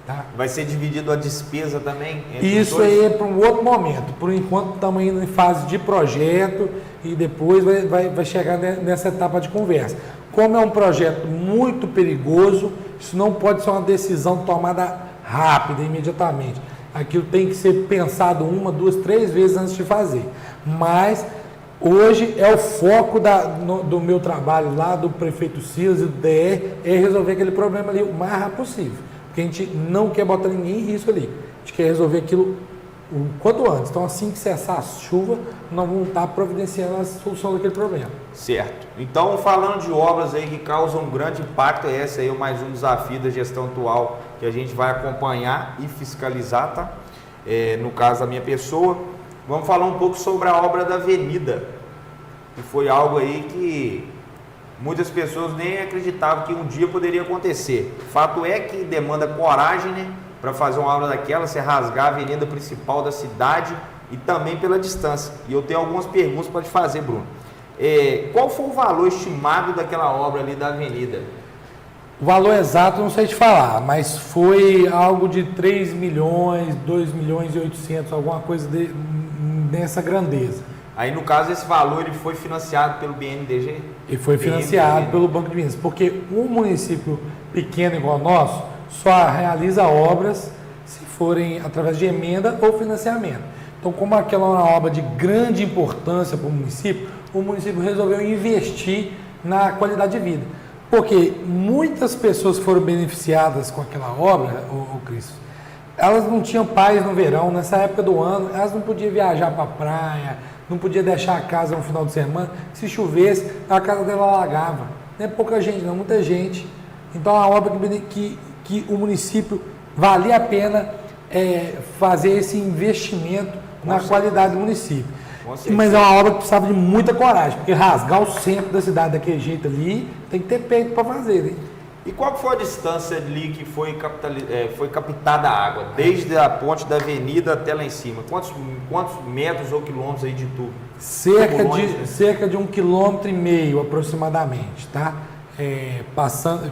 Tá? Vai ser dividido a despesa também? Isso aí é para um outro momento. Por enquanto estamos indo em fase de projeto e depois vai chegar nessa etapa de conversa. Como é um projeto muito perigoso, isso não pode ser uma decisão tomada rápida, imediatamente. Aquilo tem que ser pensado 1, 2, 3 vezes antes de fazer. Mas hoje é o foco do meu trabalho lá, do prefeito Silas e do DR, é resolver aquele problema ali o mais rápido possível. Porque a gente não quer botar ninguém em risco ali. A gente quer resolver aquilo o quanto antes. Então, assim que cessar a chuva, nós vamos estar providenciando a solução daquele problema. Certo. Então, falando de obras aí que causam um grande impacto, esse aí é mais um desafio da gestão atual que a gente vai acompanhar e fiscalizar, tá? No caso da minha pessoa, vamos falar um pouco sobre a obra da avenida, que foi algo aí que muitas pessoas nem acreditavam que um dia poderia acontecer. Fato é que demanda coragem, né, para fazer uma obra daquela, você rasgar a avenida principal da cidade e também pela distância. E eu tenho algumas perguntas para te fazer, Bruno. Qual foi o valor estimado daquela obra ali da avenida? O valor exato não sei te falar, mas foi algo de 3 milhões, 2 milhões e 800, alguma coisa nessa grandeza. Aí, no caso, esse valor ele foi financiado pelo BNDG? E foi financiado pelo Banco de Minas, porque um município pequeno igual o nosso só realiza obras se forem através de emenda ou financiamento. Então, como aquela é uma obra de grande importância para o município resolveu investir na qualidade de vida. Porque muitas pessoas foram beneficiadas com aquela obra, Cris. Elas não tinham paz no verão, nessa época do ano, elas não podiam viajar para a praia, não podia deixar a casa no final de semana. Se chovesse, a casa dela alagava. Não é pouca gente, não, muita gente. Então, a obra que o município valia a pena fazer esse investimento na qualidade do município. Mas é uma obra que precisava de muita coragem, porque rasgar o centro da cidade daquele jeito ali, tem que ter peito para fazer, hein? E qual foi a distância ali que foi captada a água, desde a ponte da avenida até lá em cima? Quantos metros ou quilômetros aí de tubo? Cerca de 1,5 km aproximadamente, tá?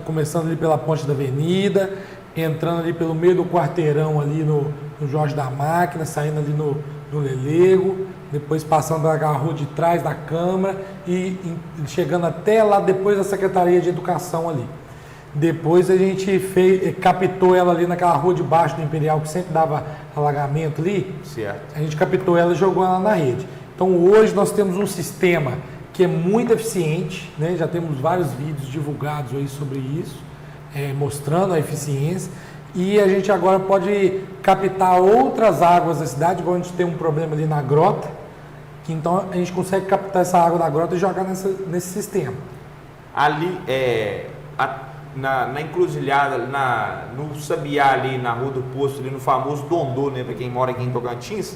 começando ali pela ponte da avenida, entrando ali pelo meio do quarteirão ali no Jorge da Máquina, saindo ali no Lelego, depois passando pela rua de trás da Câmara e chegando até lá depois da Secretaria de Educação ali. Depois a gente captou ela ali naquela rua de baixo do Imperial, que sempre dava alagamento ali. Certo. A gente captou ela e jogou ela na rede. Então hoje nós temos um sistema que é muito eficiente, né? Já temos vários vídeos divulgados aí sobre isso, mostrando a eficiência. E a gente agora pode captar outras águas da cidade, igual a gente tem um problema ali na grota, que então a gente consegue captar essa água da grota e jogar nesse sistema. Ali, na encruzilhada, no Sabiá ali, na Rua do Posto, ali no famoso Dondô, né, para quem mora aqui em Tocantins,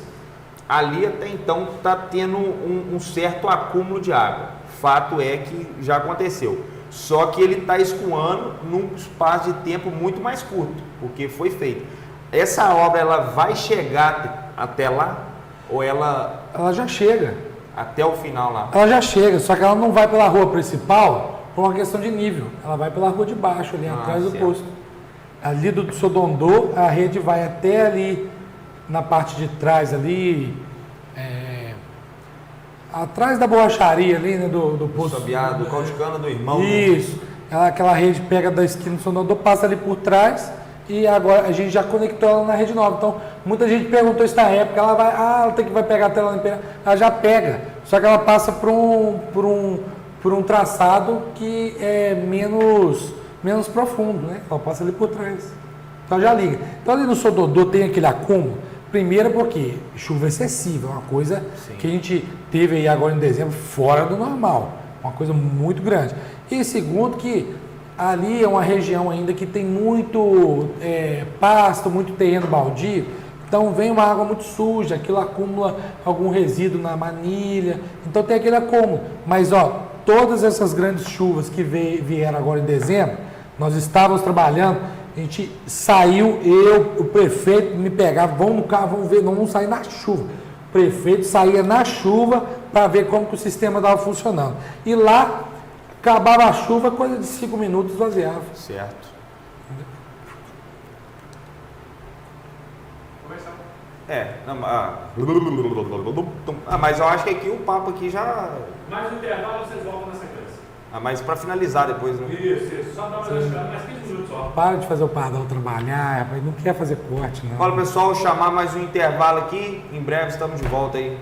ali até então está tendo um certo acúmulo de água. Fato é que já aconteceu. Só que ele está escoando num espaço de tempo muito mais curto, porque foi feito. Essa obra, ela vai chegar até lá? Ou ela já chega. Até o final lá? Ela já chega, só que ela não vai pela rua principal por uma questão de nível. Ela vai pela rua de baixo, ali atrás do posto. Ali do Sodondô, a rede vai até ali na parte de trás ali, atrás da borracharia ali, né, do posto. Sabiá, do Caudicana do Irmão. Isso. Aquela rede pega da esquina do Sodondô, passa ali por trás e agora a gente já conectou ela na rede nova. Então, muita gente perguntou isso na época, ela vai pegar a tela na Imperial. Ela já pega, só que ela passa por um traçado que é menos profundo, né? Ela passa ali por trás. Então já liga. Então ali no Sododô tem aquele acúmulo. Primeiro porque chuva excessiva, uma coisa que a gente teve aí agora em dezembro fora do normal, uma coisa muito grande. E segundo que ali é uma região ainda que tem muito pasto, muito terreno baldio, então vem uma água muito suja, aquilo acumula algum resíduo na manilha, então tem aquele acúmulo. Mas todas essas grandes chuvas que vieram agora em dezembro, nós estávamos trabalhando, a gente saiu, o prefeito me pegava, vamos no carro, vamos ver, não vamos sair na chuva. O prefeito saía na chuva para ver como que o sistema estava funcionando. E lá, acabava a chuva, coisa de 5 minutos esvaziava. Certo. Mas eu acho que aqui o papo aqui já... Mais no intervalo vocês voltam na sequência. Mas para finalizar depois, né? Isso. Só dá uma olhada, mais 15 minutos só. Para de fazer o Pardal trabalhar, rapaz, não quer fazer corte, não. Fala, pessoal, chamar mais um intervalo aqui, em breve estamos de volta aí.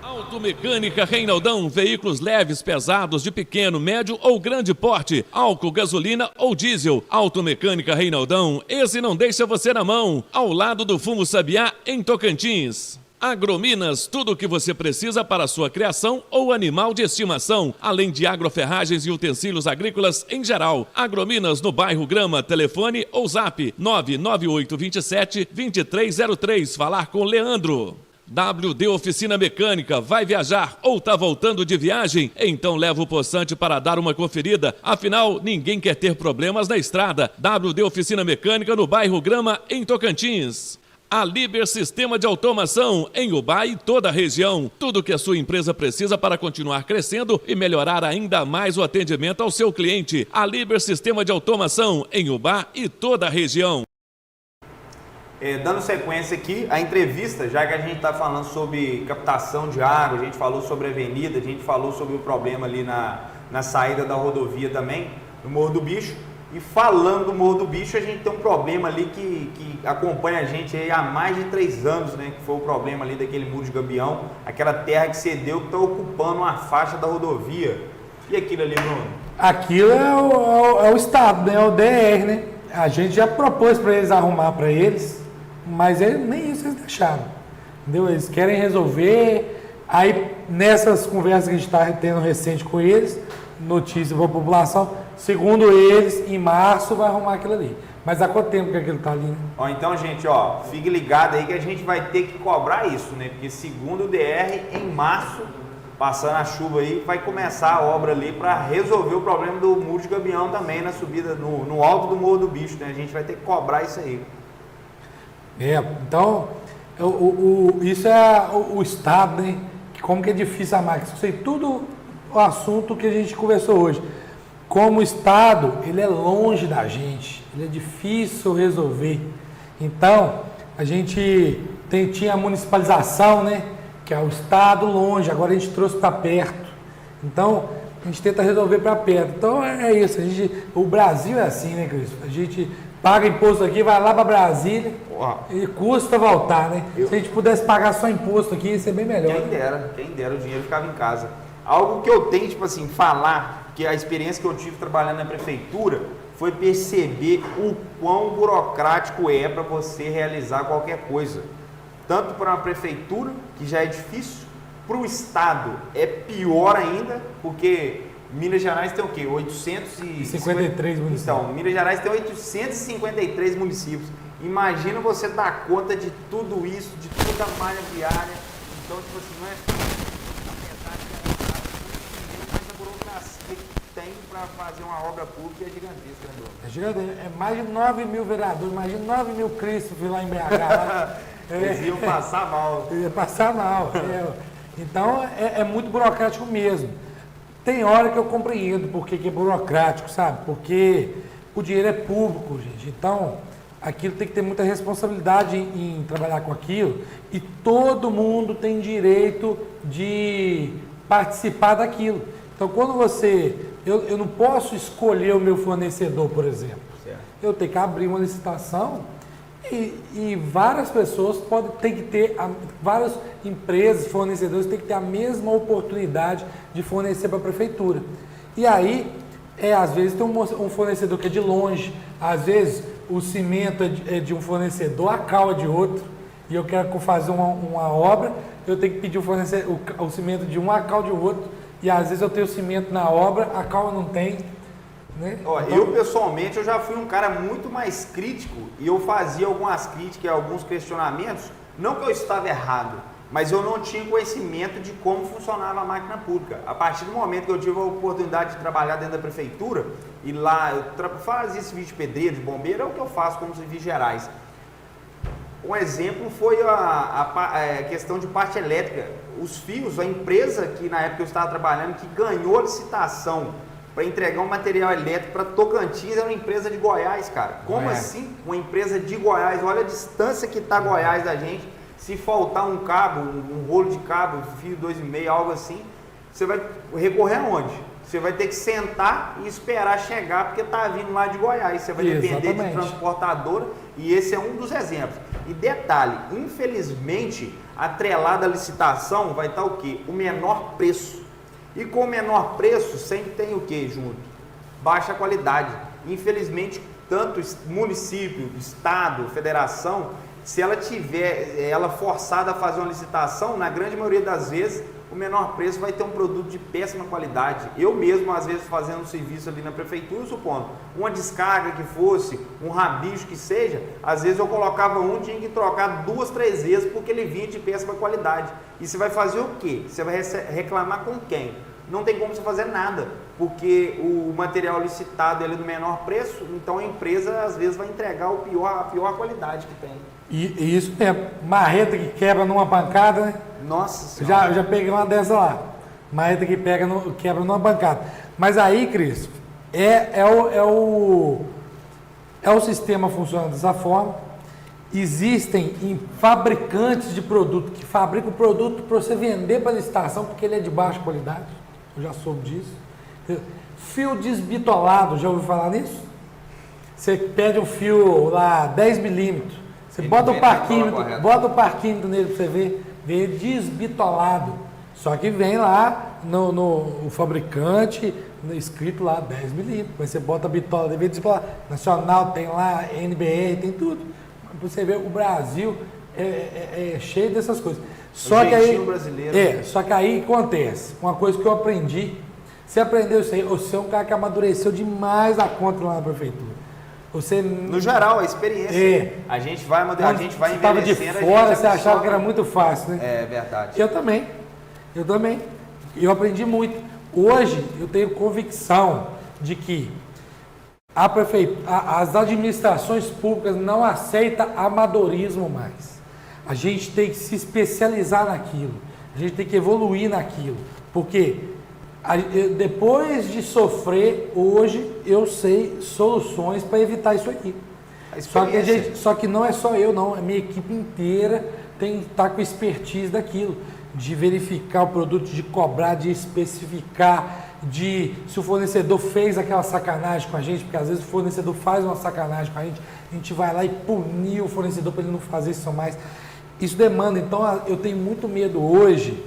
Automecânica Reinaldão, veículos leves, pesados, de pequeno, médio ou grande porte, álcool, gasolina ou diesel. Automecânica Reinaldão, esse não deixa você na mão, ao lado do Fumo Sabiá, em Tocantins. Agrominas, tudo o que você precisa para a sua criação ou animal de estimação, além de agroferragens e utensílios agrícolas em geral. Agrominas no bairro Grama, telefone ou zap 99827-2303, falar com Leandro. WD Oficina Mecânica, vai viajar ou tá voltando de viagem? Então leva o poçante para dar uma conferida, afinal ninguém quer ter problemas na estrada. WD Oficina Mecânica no bairro Grama, em Tocantins. A Liber Sistema de Automação, em Ubá e toda a região. Tudo que a sua empresa precisa para continuar crescendo e melhorar ainda mais o atendimento ao seu cliente. A Liber Sistema de Automação, em Ubá e toda a região. Dando sequência aqui, a entrevista, já que a gente está falando sobre captação de água, a gente falou sobre a avenida, a gente falou sobre o problema ali na saída da rodovia também, no Morro do Bicho. E falando do Morro do Bicho, a gente tem um problema ali que acompanha a gente aí há mais de 3 anos, né? Que foi o problema ali daquele muro de Gabião, aquela terra que cedeu, que está ocupando uma faixa da rodovia. E aquilo ali, Bruno? Aquilo é o Estado, né? É o DR, né? A gente já propôs para eles arrumar para eles, mas nem isso eles deixaram. Entendeu? Eles querem resolver. Aí, nessas conversas que a gente está tendo recente com eles, notícia para a população, segundo eles, em março vai arrumar aquilo ali. Mas há quanto tempo que aquilo está ali, né? Então, gente, fique ligado aí que a gente vai ter que cobrar isso, né? Porque segundo o DR, em março, passando a chuva aí, vai começar a obra ali para resolver o problema do muro de Gabião também, na subida, no alto do Morro do Bicho, né? A gente vai ter que cobrar isso aí. Então, isso é o Estado, né? Como que é difícil a máquina. Isso aí tudo o assunto que a gente conversou hoje. como o Estado, ele é longe da gente, ele é difícil resolver. Então, a gente tinha a municipalização, né? Que é o Estado longe, agora a gente trouxe para perto. Então, a gente tenta resolver para perto. Então, é isso. O Brasil é assim, né, Cris? A gente paga imposto aqui, vai lá para Brasília e custa voltar, né? Se a gente pudesse pagar só imposto aqui, ia ser bem melhor. Quem dera, o dinheiro ficava em casa. Algo que eu tenho, tipo assim, falar, que a experiência que eu tive trabalhando na prefeitura foi perceber o quão burocrático é para você realizar qualquer coisa. Tanto para uma prefeitura, que já é difícil, para o Estado é pior ainda, porque Minas Gerais tem o quê? 853 municípios. Então, Minas Gerais tem 853 municípios. Imagina você dar conta de tudo isso, de toda a malha viária. Então, tipo assim, não é... Mas a burocracia que tem para fazer uma obra pública é gigantesca, né, É gigantesco. É mais de 9 mil vereadores, mais de 9 mil Cristos lá em BH. Lá. Eles iam passar mal. Ia passar mal. Então, é muito burocrático mesmo. Tem hora que eu compreendo porque que é burocrático, sabe? Porque o dinheiro é público, gente. Então, aquilo tem que ter muita responsabilidade em trabalhar com aquilo. E todo mundo tem direito de participar daquilo. Então, quando você... Eu não posso escolher o meu fornecedor, por exemplo. Certo. Eu tenho que abrir uma licitação e várias pessoas ter que ter, várias empresas, fornecedores têm que ter a mesma oportunidade de fornecer para a prefeitura. E aí, às vezes tem um fornecedor que é de longe, às vezes o cimento é de um fornecedor, a cal é de outro, e eu quero fazer uma obra, eu tenho que pedir o cimento de um, a cal de outro, e às vezes eu tenho cimento na obra, a cal não tem. Né? Ó, então, eu pessoalmente eu já fui um cara muito mais crítico e eu fazia algumas críticas, alguns questionamentos, não que eu estava errado, mas eu não tinha conhecimento de como funcionava a máquina pública. A partir do momento que eu tive a oportunidade de trabalhar dentro da prefeitura e lá eu fazia serviço de pedreiro, de bombeiro, é o que eu faço como serviços gerais. Um exemplo foi a questão de parte elétrica. Os fios, a empresa que na época eu estava trabalhando, que ganhou a licitação para entregar um material elétrico para Tocantins, era uma empresa de Goiás, cara. Como assim uma empresa de Goiás? Olha a distância que está Goiás da gente. Se faltar um cabo, um rolo de cabo, fio 2,5, algo assim, você vai recorrer aonde? Você vai ter que sentar e esperar chegar, porque está vindo lá de Goiás. Você vai depender de transportadora, e esse é um dos exemplos. E detalhe, infelizmente, atrelado à licitação vai estar o quê? O menor preço. E com o menor preço, sempre tem o que junto? Baixa qualidade. Infelizmente, tanto município, estado, federação, se ela tiver forçada a fazer uma licitação, na grande maioria das vezes, o menor preço vai ter um produto de péssima qualidade. Eu mesmo, às vezes, fazendo um serviço ali na prefeitura, supondo, uma descarga que fosse, um rabicho que seja, às vezes eu colocava tinha que trocar 2, 3 vezes porque ele vinha de péssima qualidade. E você vai fazer o quê? Você vai reclamar com quem? Não tem como você fazer nada, porque o material licitado é do menor preço, então a empresa, às vezes, vai entregar a pior qualidade que tem. E isso é marreta que quebra numa pancada, né? Nossa Senhora. Já peguei uma dessa lá. Marreta que quebra numa pancada. Mas aí, Cris, o sistema funciona dessa forma. Existem fabricantes de produto que fabricam o produto para você vender para licitação porque ele é de baixa qualidade. Eu já soube disso. Fio desbitolado, já ouviu falar nisso? Você pede um fio lá 10 milímetros. Você bota o parquímetro nele para você ver desbitolado. Só que vem lá no fabricante, escrito lá 10 milímetros. Mas você bota a bitola, deve desbitolar. Nacional tem lá, NBR, tem tudo. Pra você ver, o Brasil é cheio dessas coisas. Só que aí acontece. Uma coisa que eu aprendi. Você aprendeu isso aí, você é um cara que amadureceu demais a conta lá na prefeitura. No geral, a experiência. A gente vai envelhecendo. Você estava de fora, você achava que era muito fácil, né? É verdade. Eu também. Eu aprendi muito. Hoje, eu tenho convicção de que as administrações públicas não aceitam amadorismo mais. A gente tem que se especializar naquilo. A gente tem que evoluir naquilo. Porque Depois de sofrer, hoje eu sei soluções para evitar isso aqui. Só que não é só eu, não. A minha equipe inteira tem que estar com expertise daquilo, de verificar o produto, de cobrar, de especificar, se o fornecedor fez aquela sacanagem com a gente, porque às vezes o fornecedor faz uma sacanagem com a gente vai lá e punir o fornecedor para ele não fazer isso mais. Isso demanda. Então eu tenho muito medo hoje,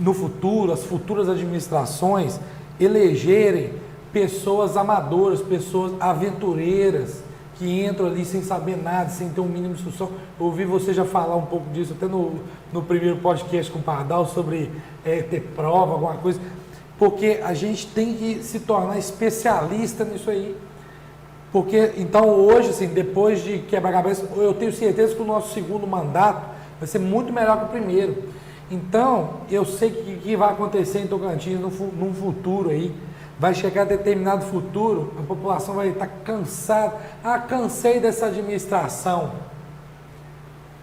no futuro, as futuras administrações elegerem pessoas amadoras, pessoas aventureiras, que entram ali sem saber nada, sem ter um mínimo de instrução. Eu ouvi você já falar um pouco disso, até no primeiro podcast com o Pardal, sobre ter prova, alguma coisa, porque a gente tem que se tornar especialista nisso aí. Porque, então, hoje, assim, depois de quebra-cabeça, eu tenho certeza que o nosso segundo mandato vai ser muito melhor que o primeiro. Então, eu sei que o que vai acontecer em Tocantins num futuro aí, vai chegar a determinado futuro, a população vai estar cansada. Cansei dessa administração.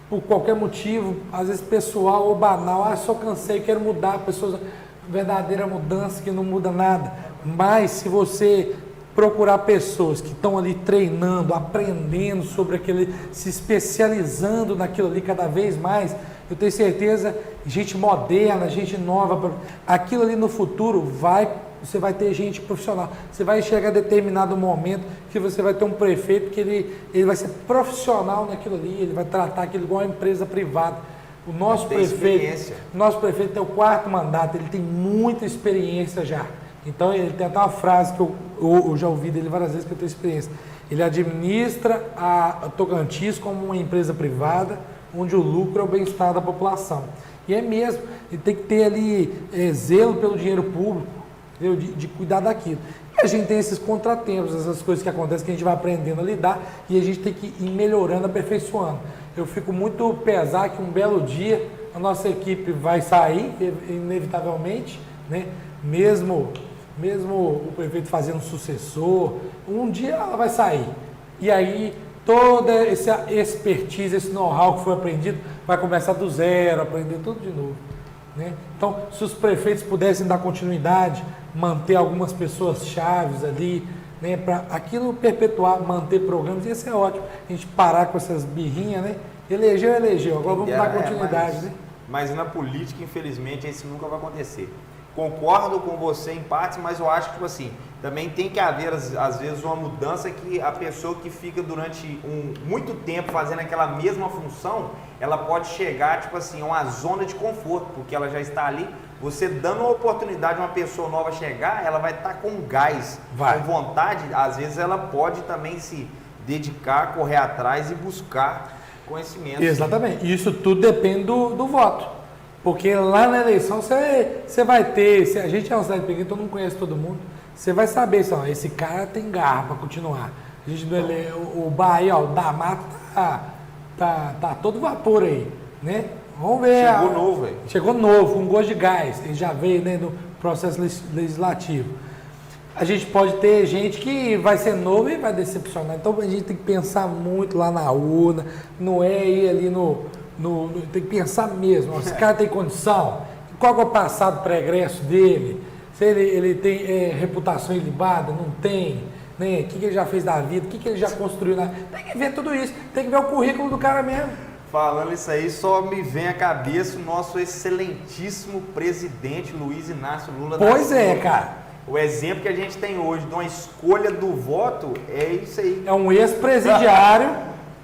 Por qualquer motivo, às vezes pessoal ou banal. Só cansei, quero mudar. Pessoas, verdadeira mudança que não muda nada. Mas se você procurar pessoas que estão ali treinando, aprendendo sobre aquele, se especializando naquilo ali cada vez mais, eu tenho certeza, gente moderna, gente nova, aquilo ali no futuro você vai ter gente profissional. Você vai chegar a determinado momento que você vai ter um prefeito que ele vai ser profissional naquilo ali, ele vai tratar aquilo igual uma empresa privada. O nosso prefeito tem o 4º mandato, ele tem muita experiência já. Então ele tem até uma frase que eu já ouvi dele várias vezes, que eu tenho experiência. Ele administra a Tocantins como uma empresa privada, onde o lucro é o bem-estar da população. E é mesmo, ele tem que ter ali zelo pelo dinheiro público, de cuidar daquilo. E a gente tem esses contratempos, essas coisas que acontecem, que a gente vai aprendendo a lidar, e a gente tem que ir melhorando, aperfeiçoando. Eu fico muito pesado que um belo dia a nossa equipe vai sair, inevitavelmente, né? Mesmo o prefeito fazendo sucessor, um dia ela vai sair. E aí toda essa expertise, esse know-how que foi aprendido, vai começar do zero, aprender tudo de novo. Né? Então, se os prefeitos pudessem dar continuidade, manter algumas pessoas chaves ali, né, para aquilo perpetuar, manter programas, ia ser ótimo. A gente parar com essas birrinhas, né? Elegeu, agora vamos dar continuidade. Né? Mas na política, infelizmente, isso nunca vai acontecer. Concordo com você em partes, mas eu acho que, tipo assim, também tem que haver, às vezes, uma mudança que a pessoa que fica durante muito tempo fazendo aquela mesma função, ela pode chegar, tipo assim, a uma zona de conforto, porque ela já está ali. Você dando a oportunidade a uma pessoa nova chegar, ela vai estar com gás, com vontade. Às vezes ela pode também se dedicar, correr atrás e buscar conhecimento. Exatamente. Isso tudo depende do voto. Porque lá na eleição você vai ter, se a gente é uma cidade pequena, então não conhece todo mundo, você vai saber, esse cara tem garra para continuar. A gente o Bahia, o D'Amato tá todo vapor aí, né? Vamos ver. Chegou novo, velho. Chegou novo, com gosto de gás, ele já veio, né, no processo legislativo. A gente pode ter gente que vai ser novo e vai decepcionar, então a gente tem que pensar muito lá na urna, não é ir ali tem que pensar mesmo, esse cara tem condição, qual é o passado pregresso dele, se ele tem reputação ilibada, não tem, né? O que ele já fez da vida, o que ele já construiu, tem que ver tudo isso, tem que ver o currículo do cara mesmo. Falando isso aí, só me vem à cabeça o nosso excelentíssimo presidente Luiz Inácio Lula da Silva. Pois é, cara. O exemplo que a gente tem hoje de uma escolha do voto é isso aí. É um ex-presidiário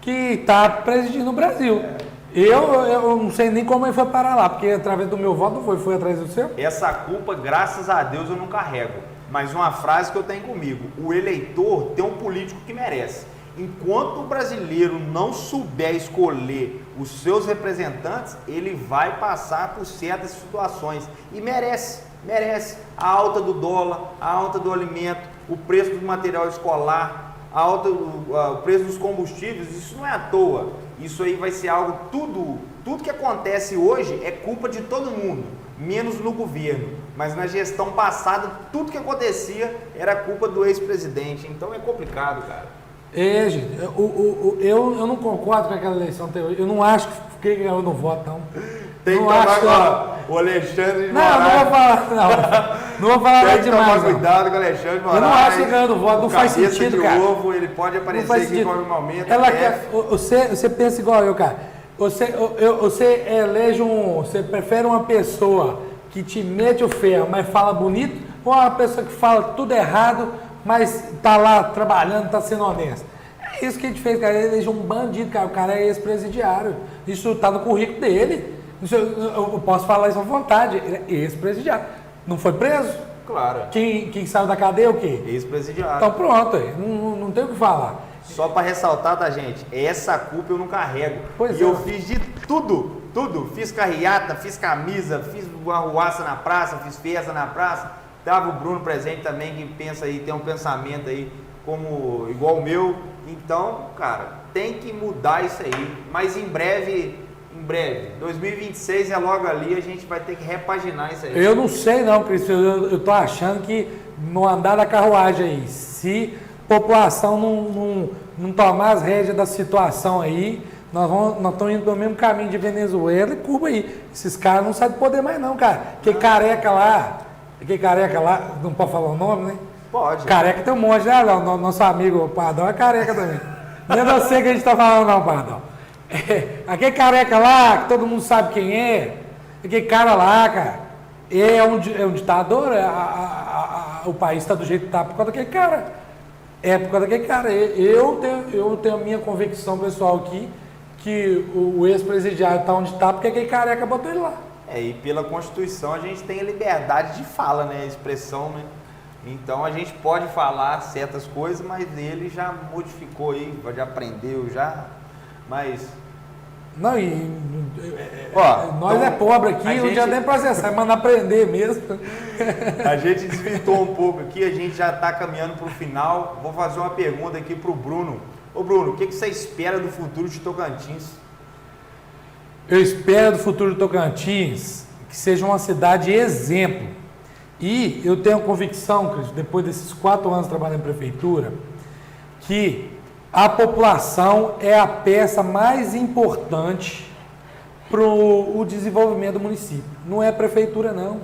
que está presidindo o Brasil. Eu não sei nem como ele foi parar lá, porque através do meu voto não foi atrás do seu. Essa culpa, graças a Deus, eu não carrego. Mas uma frase que eu tenho comigo: o eleitor tem um político que merece. Enquanto o brasileiro não souber escolher os seus representantes, ele vai passar por certas situações. E merece. A alta do dólar, a alta do alimento, o preço do material escolar, o preço dos combustíveis, isso não é à toa. Isso aí vai ser algo, tudo que acontece hoje é culpa de todo mundo, menos no governo. Mas na gestão passada, tudo que acontecia era culpa do ex-presidente. Então é complicado, cara. Gente, eu não concordo com aquela eleição anterior. Eu não acho que ganhou no voto, não. Tem que Não tomar acho, cuidado. O Alexandre de Não, Moraes. não vou falar, não. Não vou falar Tem nada que demais. tomar não. cuidado com o Alexandre de Moraes. Eu não acho que ganhando voto, não O faz cabeça sentido, de cara. ovo, ele pode Não aparecer faz aqui sentido. em qualquer momento. Ela é. quer, você pensa igual eu, cara. Você elege você prefere uma pessoa que te mete o ferro, mas fala bonito, ou uma pessoa que fala tudo errado, mas tá lá trabalhando, tá sendo honesto? É isso que a gente fez, cara. Ele elegeu um bandido, cara. O cara é ex-presidiário. Isso tá no currículo dele. Isso, eu posso falar isso à vontade. Ele é ex-presidiário. Não foi preso? Claro. Quem saiu da cadeia é o quê? Ex-presidiário. Então pronto, não tem o que falar. Só para ressaltar, tá, gente? Essa culpa eu não carrego. Pois e é. eu fiz de tudo. Fiz carreata, fiz camisa, fiz uma arruaça na praça, fiz festa na praça. Tava o Bruno presente também, que pensa aí, tem um pensamento aí como igual o meu. Então, cara, tem que mudar isso aí. Mas em breve, 2026 é logo ali, a gente vai ter que repaginar isso aí. Eu não sei não, Cristiano, eu tô achando que no andar da carruagem aí, se a população não tomar as rédeas da situação aí, nós estamos indo pelo mesmo caminho de Venezuela e Cuba aí. Esses caras não saem de poder mais não, cara. Aquele careca lá, não pode falar o nome, né? Pode. Careca tem um monte, né? Nosso amigo Pardão é careca também. Não é você que a gente tá falando não, Pardão. Aquele careca lá, que todo mundo sabe quem é, aquele cara lá, cara, é um ditador, o país está do jeito que está por causa daquele cara. É por causa daquele cara. Eu tenho a minha convicção pessoal aqui, que o ex-presidiário está onde está, porque aquele careca botou ele lá. E pela Constituição a gente tem a liberdade de fala, né? Expressão, né? Então a gente pode falar certas coisas, mas ele já modificou aí, já aprendeu, já. Mas. Não, nós então, é pobre aqui, não tinha nem processar, mas não aprender mesmo. A gente desvirtuou um pouco aqui, a gente já está caminhando para o final. Vou fazer uma pergunta aqui para o Bruno. Ô Bruno, o que você espera do futuro de Tocantins? Eu espero do futuro de Tocantins que seja uma cidade exemplo. E eu tenho convicção, Cris, depois desses 4 anos trabalhando em prefeitura, que a população é a peça mais importante para o desenvolvimento do município. Não é a prefeitura, não.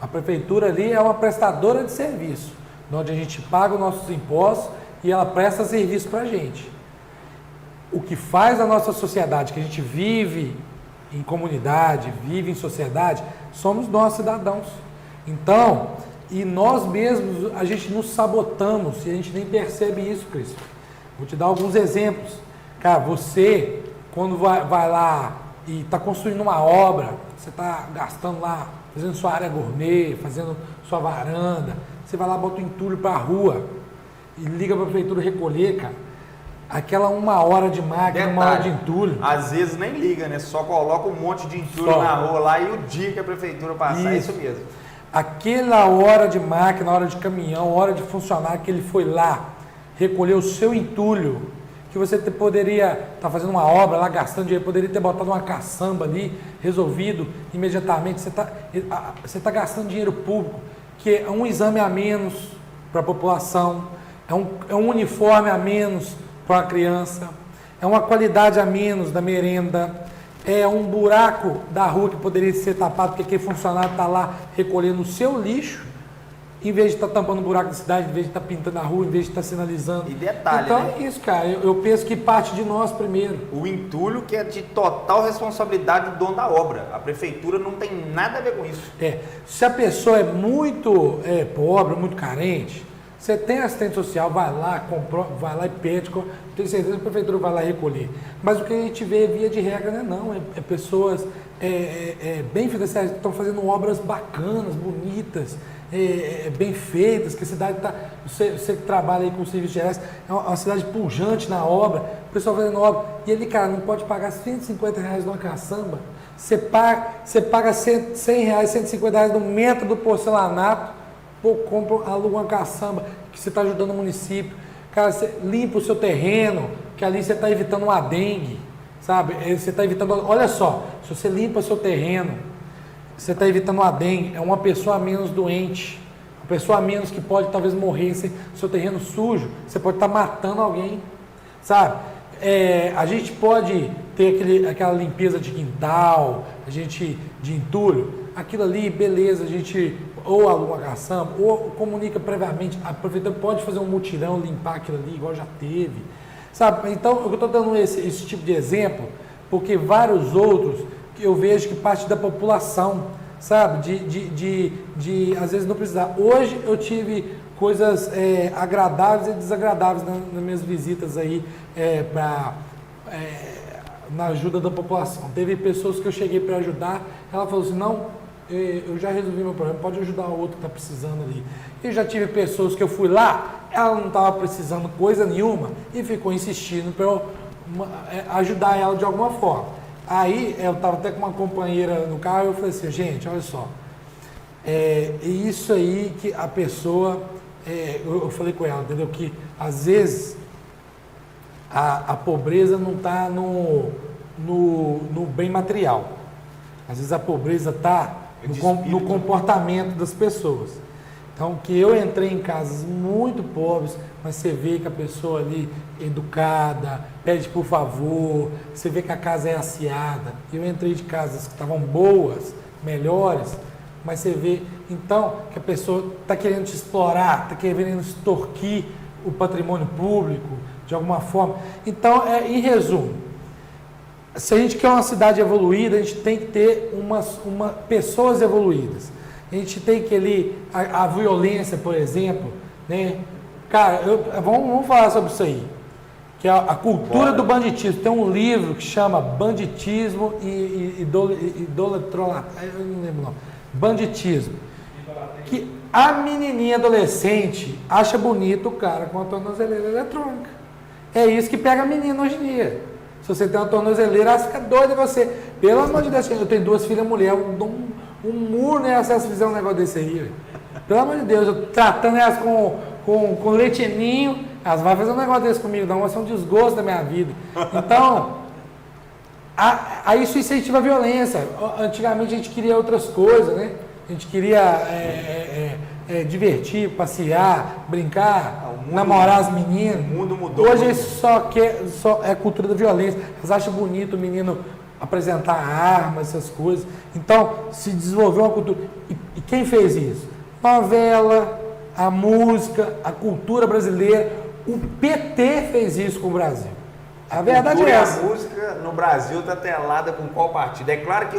A prefeitura ali é uma prestadora de serviço, onde a gente paga os nossos impostos e ela presta serviço para a gente. O que faz a nossa sociedade, que a gente vive em comunidade, vive em sociedade, somos nós, cidadãos. Então, e nós mesmos, a gente nos sabotamos e a gente nem percebe isso, Cristo. Vou te dar alguns exemplos. Cara, você, quando vai lá e está construindo uma obra, você está gastando lá, fazendo sua área gourmet, fazendo sua varanda, você vai lá, bota o entulho para a rua e liga para a prefeitura recolher, cara. Aquela 1 hora de máquina, Detalhe, 1 hora de entulho. Às vezes nem liga, né? Só coloca um monte de entulho na rua lá e o dia que a prefeitura passar, é isso mesmo. Aquela hora de máquina, hora de caminhão, hora de funcionário que ele foi lá recolher o seu entulho, que você poderia estar fazendo uma obra lá, gastando dinheiro, poderia ter botado uma caçamba ali, resolvido imediatamente. Você está gastando dinheiro público, que é um exame a menos para a população, é um uniforme a menos para a criança, é uma qualidade a menos da merenda, é um buraco da rua que poderia ser tapado, porque aquele funcionário está lá recolhendo o seu lixo, em vez de estar tampando o buraco da cidade, em vez de estar pintando a rua, em vez de estar sinalizando. E detalhe, então né? É isso, cara. Eu penso que parte de nós primeiro. O entulho que é de total responsabilidade do dono da obra. A prefeitura não tem nada a ver com isso. Se a pessoa é muito pobre, muito carente, você tem assistente social, vai lá e pede, tenho certeza que a prefeitura vai lá recolher. Mas o que a gente vê via de regra não é pessoas bem financiadas, que estão fazendo obras bacanas, bonitas, bem feitas, que a cidade está. Você que trabalha aí com serviços gerais, é uma cidade pujante na obra, o pessoal fazendo obra, e ele, cara, não pode pagar R$150 numa caçamba. Você paga R$100, R$150 no metro do porcelanato, aluga uma caçamba, que você está ajudando o município. Cara, você limpa o seu terreno, que ali você está evitando uma dengue, sabe? Você está evitando. Olha só, se você limpa o seu terreno, você está evitando uma dengue, é uma pessoa a menos doente, uma pessoa a menos que pode talvez morrer, seu terreno sujo, você pode estar matando alguém, sabe? A gente pode ter aquela limpeza de quintal, a gente de entulho, aquilo ali, beleza, a gente ou aluga uma caçamba, ou comunica previamente, a prefeitura pode fazer um mutirão, limpar aquilo ali, igual já teve, sabe? Então, eu estou dando esse tipo de exemplo, porque vários outros que eu vejo que parte da população, sabe, de às vezes não precisar. Hoje eu tive coisas agradáveis e desagradáveis nas minhas visitas aí na ajuda da população. Teve pessoas que eu cheguei para ajudar, ela falou assim, não, eu já resolvi meu problema, pode ajudar o outro que está precisando ali. Eu já tive pessoas que eu fui lá, ela não estava precisando coisa nenhuma e ficou insistindo para eu ajudar ela de alguma forma. Aí eu estava até com uma companheira no carro e eu falei assim, gente, olha só, isso aí que a pessoa, eu falei com ela, entendeu? Que às vezes a pobreza não está no bem material. Às vezes a pobreza está no comportamento das pessoas. Então, que eu entrei em casas muito pobres, mas você vê que a pessoa ali educada, pede por favor, você vê que a casa é asseada. Eu entrei de casas que estavam boas, melhores, mas você vê, então, que a pessoa está querendo te explorar, está querendo extorquir o patrimônio público, de alguma forma. Então, em resumo, se a gente quer uma cidade evoluída, a gente tem que ter pessoas evoluídas. A gente tem que ali, a violência, por exemplo, né? Cara, vamos falar sobre isso aí, que é a cultura do banditismo. Tem um livro que chama Banditismo e Idolatrolata, eu não lembro não, Banditismo, que a menininha adolescente acha bonito o cara com a tornozeleira eletrônica. É isso que pega a menina hoje em dia. Se você tem uma tornozeleira, ela fica doida você. Pelo amor de Deus, eu tenho 2 filhas mulheres, eu dou um muro nela se elas fizerem um negócio desse aí. Véio. Pelo amor de Deus, eu tratando elas com leitinho, elas vão fazer um negócio desse comigo, não, vai ser um desgosto da minha vida. Então, isso incentiva a violência. Antigamente a gente queria outras coisas, né? A gente queria divertir, passear, brincar, namorar as meninas. O mundo mudou. Hoje eles só é cultura da violência. Eles acham bonito o menino apresentar armas, essas coisas. Então, se desenvolveu uma cultura. E quem fez isso? Novela, a música, a cultura brasileira. O PT fez isso com o Brasil. A verdade é essa. A música no Brasil está atrelada com qual partido? É claro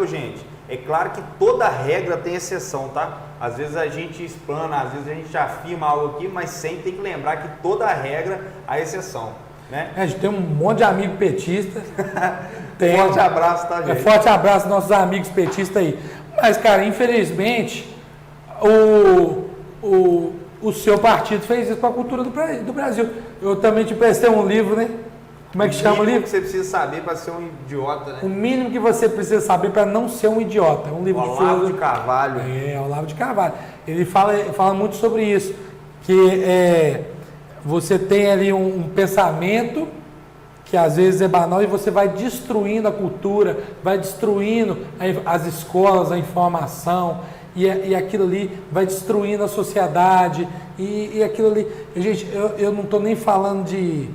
que toda regra tem exceção, tá? Às vezes a gente explana, às vezes a gente afirma algo aqui, mas sempre tem que lembrar que toda regra há exceção, né? A gente tem um monte de amigo petista. Forte abraço, tá, gente? Forte abraço aos nossos amigos petistas aí. Mas, cara, infelizmente, o seu partido fez isso com a cultura do Brasil. Eu também te prestei um livro, né? Como é que chama o livro? O que você precisa saber para ser um idiota, né? O mínimo que você precisa saber para não ser um idiota. É um livro Olavo de Carvalho. Olavo de Carvalho. Ele fala muito sobre isso. Que você tem ali um pensamento que às vezes é banal e você vai destruindo a cultura, vai destruindo as escolas, a informação, e aquilo ali vai destruindo a sociedade, e aquilo ali... Gente, eu não estou nem falando de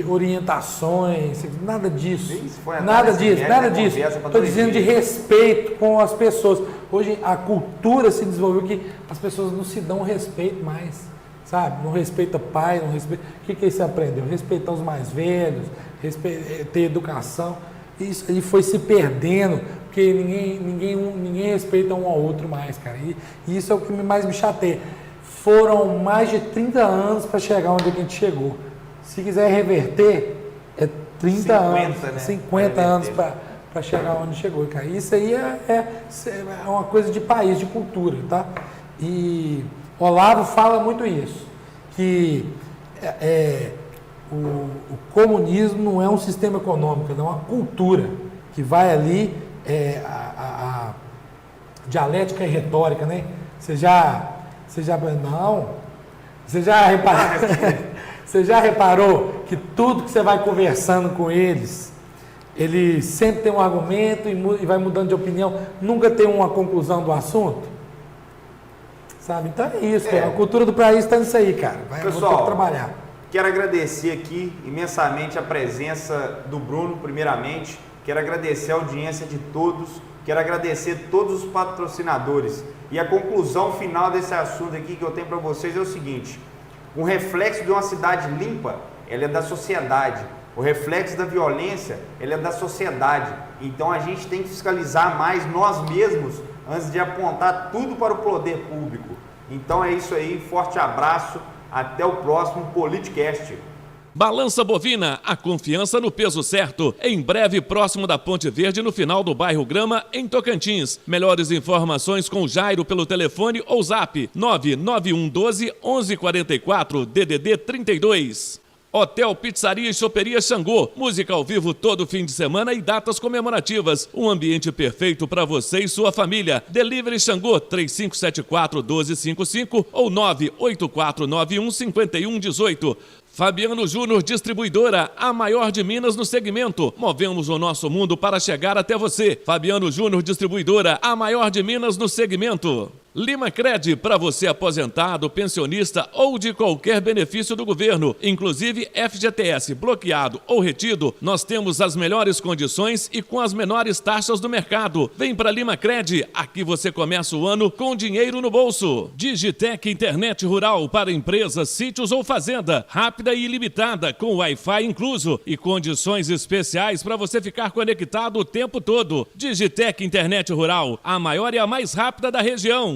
orientações, nada disso. Nada disso. Estou dizendo de respeito com as pessoas. Hoje a cultura se desenvolveu que as pessoas não se dão respeito mais, sabe? Não respeita pai, não respeita... O que você aprendeu? Respeitar os mais velhos, ter educação. Isso aí foi se perdendo, porque ninguém respeita um ao outro mais, cara. E isso é o que mais me chateia. Foram mais de 30 anos para chegar onde a gente chegou. Se quiser reverter, é 30 anos, né? 50 anos para chegar onde chegou, cara. Isso aí é uma coisa de país, de cultura, tá? E Olavo fala muito isso, que o comunismo não é um sistema econômico, não é uma cultura que vai ali, a dialética e retórica, né? Você já reparou que tudo que você vai conversando com eles, ele sempre tem um argumento e vai mudando de opinião, nunca tem uma conclusão do assunto? Sabe? Então é isso, a cultura do país está nisso aí, cara. Pessoal, ter que trabalhar. Quero agradecer aqui imensamente a presença do Bruno, primeiramente. Quero agradecer a audiência de todos. Quero agradecer todos os patrocinadores. E a conclusão final desse assunto aqui que eu tenho para vocês é o seguinte: um reflexo de uma cidade limpa, ela é da sociedade. O reflexo da violência, ela é da sociedade. Então a gente tem que fiscalizar mais nós mesmos antes de apontar tudo para o poder público. Então é isso aí, forte abraço, até o próximo Politicast. Balança Bovina, a confiança no peso certo. Em breve, próximo da Ponte Verde, no final do bairro Grama, em Tocantins. Melhores informações com o Jairo pelo telefone ou zap 99112 1144, DDD 32. Hotel, Pizzaria e Choperia Xangô. Música ao vivo todo fim de semana e datas comemorativas. Um ambiente perfeito para você e sua família. Delivery Xangô 3574-1255 ou 98491-5118. Fabiano Júnior Distribuidora, a maior de Minas no segmento. Movemos o nosso mundo para chegar até você. Fabiano Júnior Distribuidora, a maior de Minas no segmento. Lima Cred, para você aposentado, pensionista ou de qualquer benefício do governo, inclusive FGTS, bloqueado ou retido, nós temos as melhores condições e com as menores taxas do mercado. Vem para Lima Cred, aqui você começa o ano com dinheiro no bolso. Digitec Internet Rural para empresas, sítios ou fazenda, rápida e ilimitada, com Wi-Fi incluso e condições especiais para você ficar conectado o tempo todo. Digitec Internet Rural, a maior e a mais rápida da região.